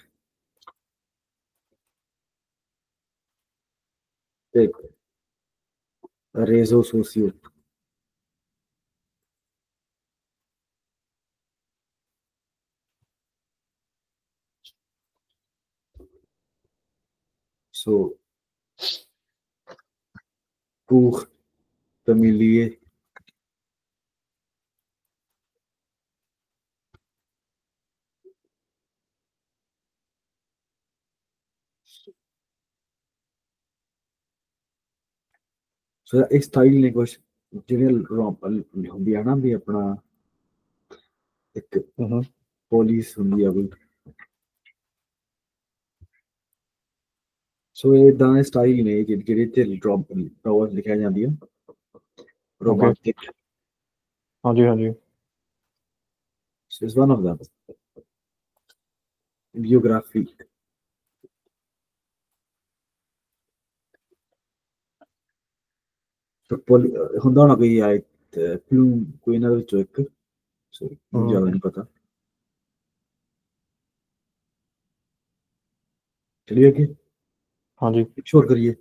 ਇੱਕ ਰੇਜ਼ੋ ਸੋਸੀਓ। So, pour familier, ਸੋ ਇੱਕ ਸਟਾਈਲ ਨੇ ਕੁਛ ਜਿਹੜੇ ਹੁੰਦੀ ਆ ਨਾ ਵੀ ਆਪਣਾ ਇੱਕ ਪੋਲਿਸ ਹੁੰਦੀ ਆ ਕੋਈ। ਸੋ ਇਦਾਂ ਦੇ ਸਟਾਈਲ ਨੇ ਜਿਹੜੇ ਤੇ ਨੋਵਲ ਲਿਖਿਆ ਜਾਂਦੀ ਆ, ਰੋਮਾਂਟਿਕ। ਹਾਂਜੀ ਹਾਂਜੀ So it's one of them. Biography. ਹੁੰਦਾ ਹੋਣਾ ਕੋਈ ਆਇਤ ਪਲੂਮ, ਕੋਈ ਇਹਨਾਂ ਦੇ ਵਿੱਚੋਂ ਇੱਕ, ਸੋ ਮੈਨੂੰ ਜ਼ਿਆਦਾ ਨਹੀਂ ਪਤਾ। ਚਲਿਏ ਅੱਗੇ, ਹਾਂਜੀ ਕੁਛ ਹੋਰ ਕਰੀਏ,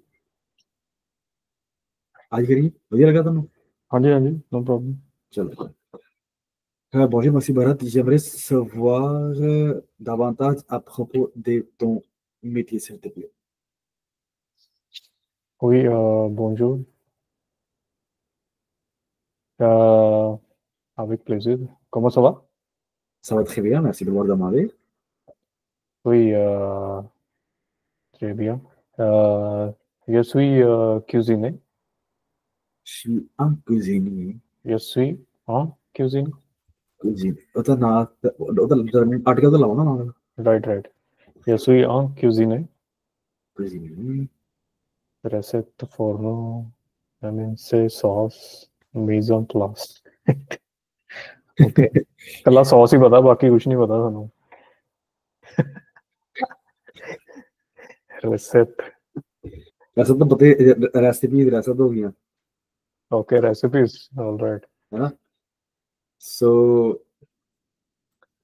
ਅੱਜ ਕਰੀਏ, ਵਧੀਆ ਲੱਗਾ ਤੁਹਾਨੂੰ? ਹਾਂਜੀ ਹਾਂਜੀ ਨੋ ਪ੍ਰੋਬਲਮ। ਚਲੋ, bonjour, merci Bharat. J'aimerais savoir davantage à propos de ton métier, s'il te plaît. Oui, bonjour. Avec plaisir. Comment ça va? Ça va très bien, merci de m'avoir demandé. Oui, très bien. Je suis cuisinier. Je suis un cuisinier. Je suis en cuisine. Cuisine. ਉਹਦਾ ਆਰਟੀਕਲ ਤਾਂ ਲਾਉਣਾ ਨਾਲ। Right, right. Je suis en cuisinier. Cuisinier. Recette forno, MNC sauce, mise en place. Okay. ਕੱਲਾ ਸੌਸ ਹੀ ਪਤਾ, ਬਾਕੀ ਕੁਝ ਨਹੀਂ ਪਤਾ ਸਾਨੂੰ। Recette. ਵੈਸੇ ਤਾਂ ਪਤਾ ਰੈਸਿਪੀ ਹੋ ਗਈਆਂ। Okay, recipes. All right. ਹੈ ਨਾ, ਸੋ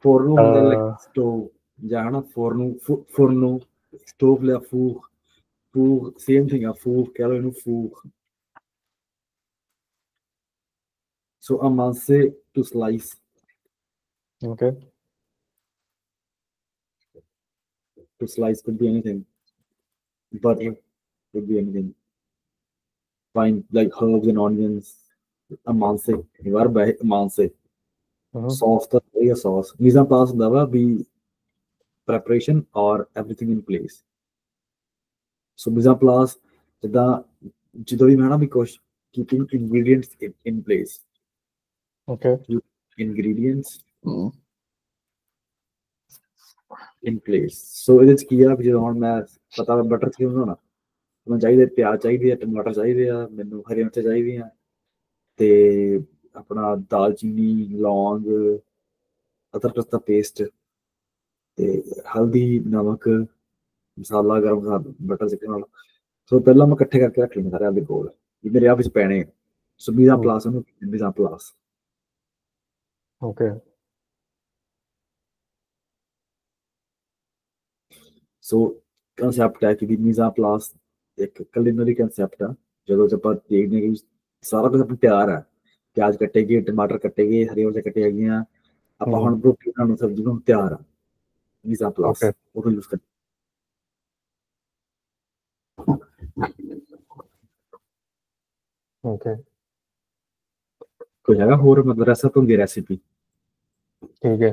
ਫੋਰਨੋ ਹੁੰਦਾ ਲਾਈਕ ਸਟੋਵ ਜਾਂ ਹੈ ਨਾ, ਫੋਰਨੋ ਸਟੋਵ ਲਿਆ, ਫੂਰ ਸੇਮ ਥਿੰਗ ਆ, ਫੂਰ ਕਹਿ ਲਓ ਇਹਨੂੰ, ਫੂਰ। ਸੋ ਅਮਾਂਸੇ to slice. Okay. To slice could be anything. Butter could be anything. Fine, like herbs and onions. Amanse. You are by amanse. Sauce the a sauce. Mise en place ਹੁੰਦਾ ਵਾ ਵੀ preparation or everything in place. So mise en place ਜਿੱਦਾਂ ਜਦੋਂ ਵੀ ਮੈਂ ਨਾ ਵੀ ਕੁਛ keeping ingredients in place. Okay. Ingredients in place. So ਇਹਦੇ ਚ ਕੀ ਆ ਵੀ ਜਦੋਂ ਹੁਣ ਮੈਂ ਪਤਾ ਬਟਰ ਚਿਕਨ ਬਣਾਉਣਾ, ਮੈਨੂੰ ਚਾਹੀਦੇ ਪਿਆਜ਼ ਚਾਹੀਦੇ ਆ, ਟਮਾਟਰ ਚਾਹੀਦੇ ਆ, ਮੈਨੂੰ ਹਰੀ ਮਿਰਚ ਚਾਹੀਦੀਆਂ, ਤੇ ਆਪਣਾ ਦਾਲਚੀਨੀ, ਲੌਂਗ, ਅਦਰਕ ਦਾ ਪੇਸਟ, ਤੇ ਹਲਦੀ, ਨਮਕ, ਮਸਾਲਾ, ਗਰਮ ਮਸਾਲਾ, ਬਟਰ ਚਿਕਨ ਵਾਲਾ। ਸੋ ਪਹਿਲਾਂ ਮੈਂ ਇਕੱਠੇ ਕਰਕੇ ਰੱਖ ਲੈਂਦਾ ਸਾਰੇ ਆਪਦੇ ਕੋਲ, ਵੀ ਮੇਰੇ ਆਪ ਵਿੱਚ ਪੈਣੇ ਆ। ਸੋ ਮੀਜ਼ਾ ਪਲਾਸ ਉਹਨੂੰ ਮੀਜ਼ਾ ਪਲਾਸ। Okay. ਸੋ ਕੰਸੈਪਟ ਹੈ ਕਿ ਵੀ ਮੀਜ਼ਾ ਪਲਾਸ ਇੱਕ ਕਲਿਨਰੀ ਕੰਸੈਪਟ ਆ। ਜਦੋਂ ਆਪਾਂ ਦੇਖਦੇ ਕਿ ਸਾਰਾ ਕੁਝ ਆਪਣਾ ਤਿਆਰ ਹੈ, ਪਿਆਜ਼ ਕੱਟੇ ਗਏ, ਟਮਾਟਰ ਕੱਟੇ ਗਏ, ਹਰੀ ਮਿਰਚ ਕੱਟੀਆਂ ਗਈਆਂ, ਆਪਾਂ ਹੁਣ ਰੋਟੀ ਬਣਾਉਣ ਨੂੰ, ਸਬਜ਼ੀ ਨੂੰ ਤਿਆਰ ਆ, ਮੀਜ਼ਾ ਪਲਾਸ Okay. ਉਹ ਯੂਜ਼ ਕਰ। Okay. ਕੋਈ ਹੈਗਾ ਹੋਰ ਮਤਲਬ ਰੈਸਪੀ ਹੁੰਦੀ ਰੈਸਿਪੀ? ठीक है।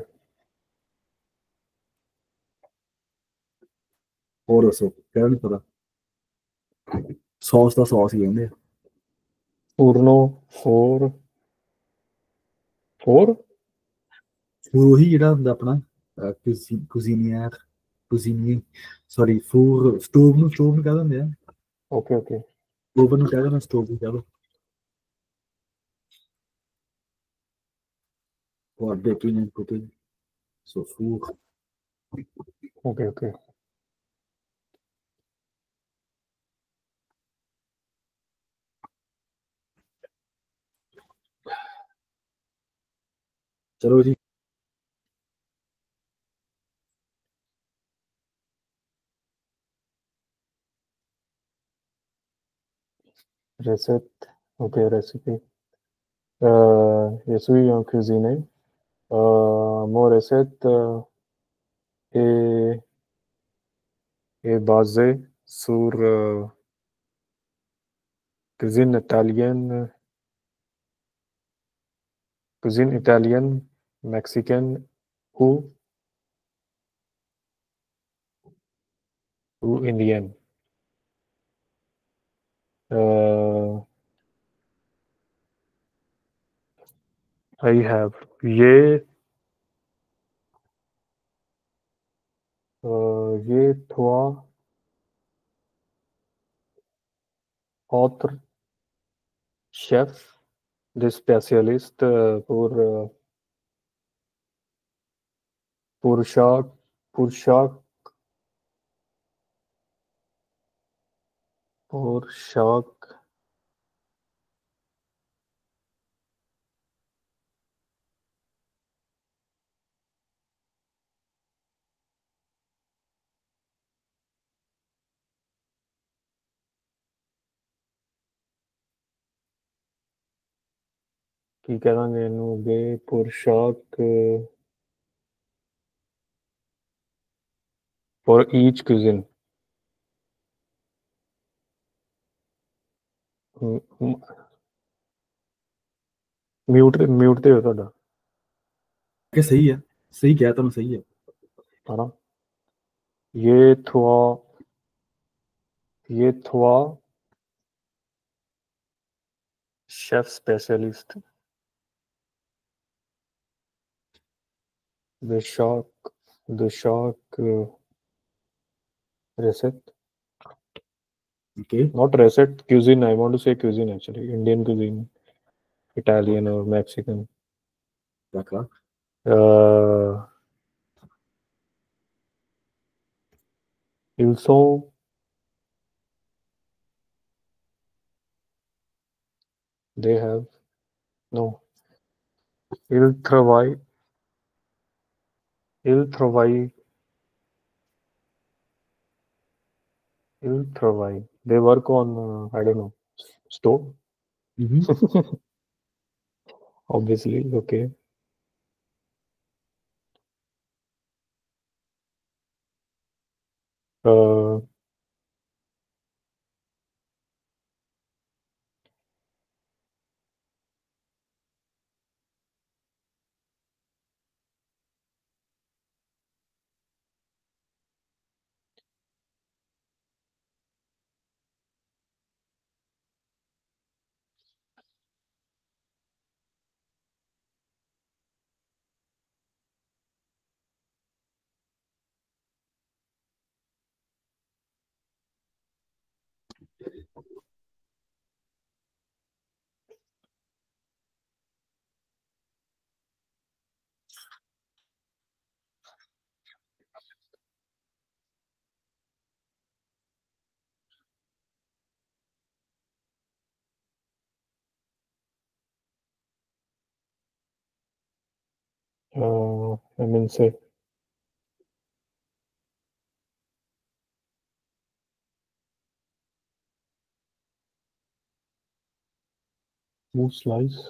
ਹੋਰ ਦੱਸੋ, ਕਿਹੜਾ ਨਹੀਂ ਪਤਾ? ਸੌਸ ਦਾ ਸੌਸ ਹੀ ਕਹਿੰਦੇ ਆ। Urno four four ਉਹੀ ਜਿਹੜਾ ਹੁੰਦਾ ਆਪਣਾ ਕੁਜ਼ੀਨੀਅਰ, ਕੁਜ਼ੀਨੀ, ਸੌਰੀ, ਫੂਰ, ਸਟੋਵ ਨੂੰ ਕਹਿ ਦਿੰਦੇ ਆ। Okay, okay. ਓਵਨ ਨੂੰ ਕਹਿ ਦੇਣਾ, ਸਟੋਵ ਨੂੰ ਕਹਿ ਦੋ। For baking and cooking, so food. Okay, okay. ਚਲੋ ਜੀ, Recette. Okay, recipe. Je suis un cuisinier. Mon recette est, est basée sur cuisine italienne, mexicaine ou indienne. I have ये trois autres chefs, des spécialistes pour chaque pour chaque pour chaque ਕੀ ਕਹਾਂਗੇ ਇਹਨੂੰ ਵੇ pour chaque for each cuisine. Mute ਤੇ ਹੋ ਤੁਹਾਡਾ, ਕਿ ਸਹੀ ਹੈ, ਸਹੀ ਕਿਹਾ ਤੁਹਾਨੂੰ, ਸਹੀ ਹੈ। ਹਨਾ। ये trois chef spécialistes de chaque recette. Okay. Not recette, cuisine. I want to say cuisine actually. Indian cuisine, Italian or Mexican. D'accord. Ils sont they have no. Ils travaillent. Ils travaillent. Ils travaillent. They work on I don't know, stove. Obviously, okay. MNC smooth slice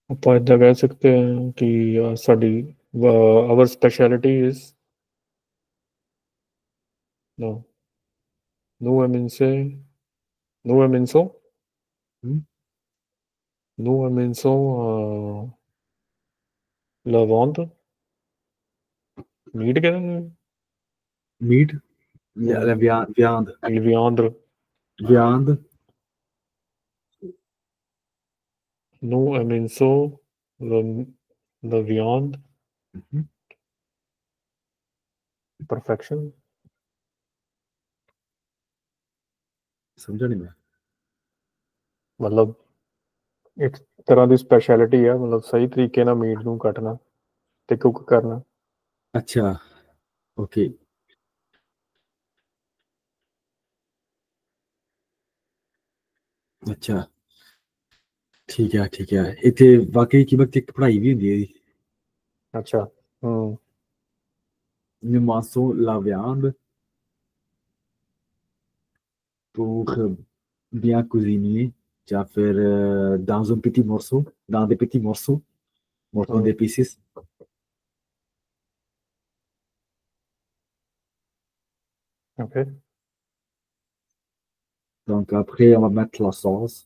ਆਪਾਂ ਇਦਾਂ ਕਹਿ ਸਕਦੇ ਹਾਂ ਕਿ ਸਾਡੀ our specialty is no no MNC no MNC no MNC lavande meat ਕਹਿੰਦੇ ਨੇ Meat, viande, viande viande, no MNC the viande perfection समझा नहीं मैं। ਮਤਲਬ ਇੱਕ ਤਰ੍ਹਾਂ ਦੀ ਸਪੈਸ਼ਲਿਟੀ ਆ ਮਤਲਬ ਸਹੀ ਤਰੀਕੇ ਨਾਲ ਮੀਟ ਨੂੰ ਕੱਟਣਾ ਤੇ ਕੁੱਕ ਕਰਨਾ अच्छा, ओके। अच्छा, ठीक है इत्थे वाकई कीमत एक पढ़ाई भी होंदी है ਇਹਦੀ। ਅੱਛਾ Nous la viande pour bien cuisiner, tu vas faire dans un petit morceau, dans des petits morceaux, des pieces. ok Donc après, on va mettre la sauce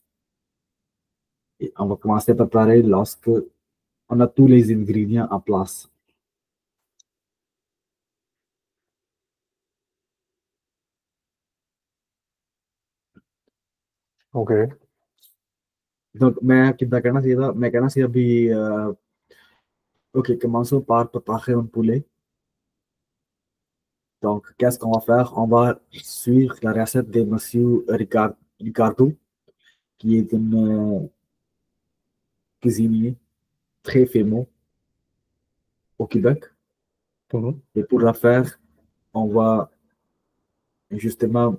et on va commencer à préparer lorsque on a tous les ingrédients en place. ok Donc, मैं कितना कहना चाहिए था मैं कहना चाहिए अभी ok, commençons par préparer un poulet. Donc, qu'est-ce qu'on va faire? On va suivre la recette de Monsieur Ricardo, qui est un cuisinier très fameux au Québec. Et pour la faire, on va justement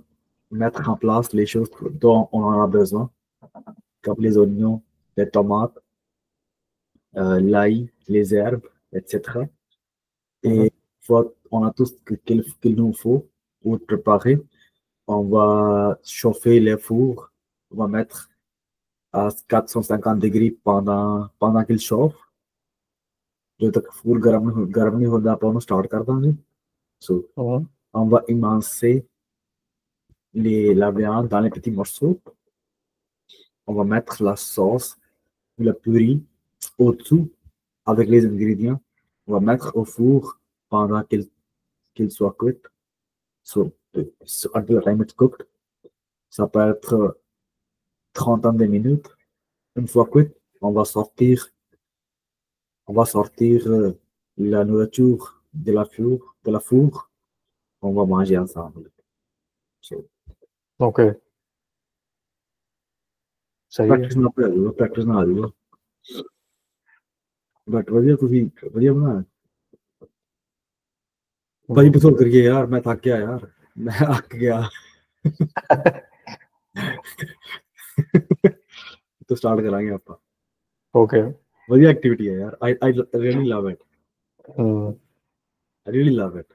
mettre en place les choses dont on en a besoin, comme les oignons, les tomates, l'ail, les herbes, etc. Et une fois on a tout ce qu'il nous faut pour préparer, on va chauffer les fours, on va mettre à 450 degrés pendant qu'il chauffe. जब तक फूल गर्म नहीं होता अपन स्टार्ट कर देंगे सो on va émincer la viande dans les petits morceaux. On va mettre la sauce ou la purée au-dessous avec les ingrédients. On va mettre au four pendant qu'il soit cuit. So, until the time it's cooked. Ça peut être 30 de minutes. Une fois cuit, on va sortir la nourriture de la four. On va manger ensemble. So, ok ਸਹੀ ਹੈ practice ਨਾਲ ਆ ਜਾਊਗਾ ਬਟ ਵਧੀਆ ਤੁਸੀਂ ਵਧੀਆ ਬਣਾਇਆ ਭਾਈ ਬਸੋ ਕਰੀਏ ਯਾਰ ਮੈਂ ਥੱਕ ਗਿਆ ਯਾਰ ਮੈਂ ਅੱਕ ਗਿਆ तो स्टार्ट करांगे ਆਪਾਂ okay ਵਧੀਆ ਐਕਟੀਵਿਟੀ ਹੈ ਯਾਰ I really love it. I really love it.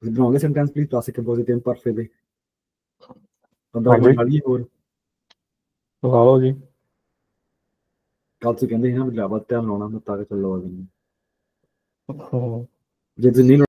ਤੁਸੀਂ ਬਣਾਓਗੇ ਸੈਂਟੈਂਸ ਪਲੀਜ਼ ਪਾਸੇ ਕੰਪੋਜ਼ਿਟ ਇਮਪਰਫੇਕਟ ਦੇ 15 ਮਿੰਟ ਵਾਲੀ ਹੋਰ ਲਾ ਲਓ ਜੀ ਕੱਲ ਤੁਸੀਂ ਕਹਿੰਦੇ ਸੀ ਨਾ ਵੀ ਜ਼ਿਆਦਾ ਧਿਆਨ ਲਾਉਣਾ ਮੈਂ ਤਾਂ ਕਿ ਚੱਲ ਲਵਾ ਦਿੰਦੇ ਹਾਂ ਜੇ ਤੁਸੀਂ ਨਹੀਂ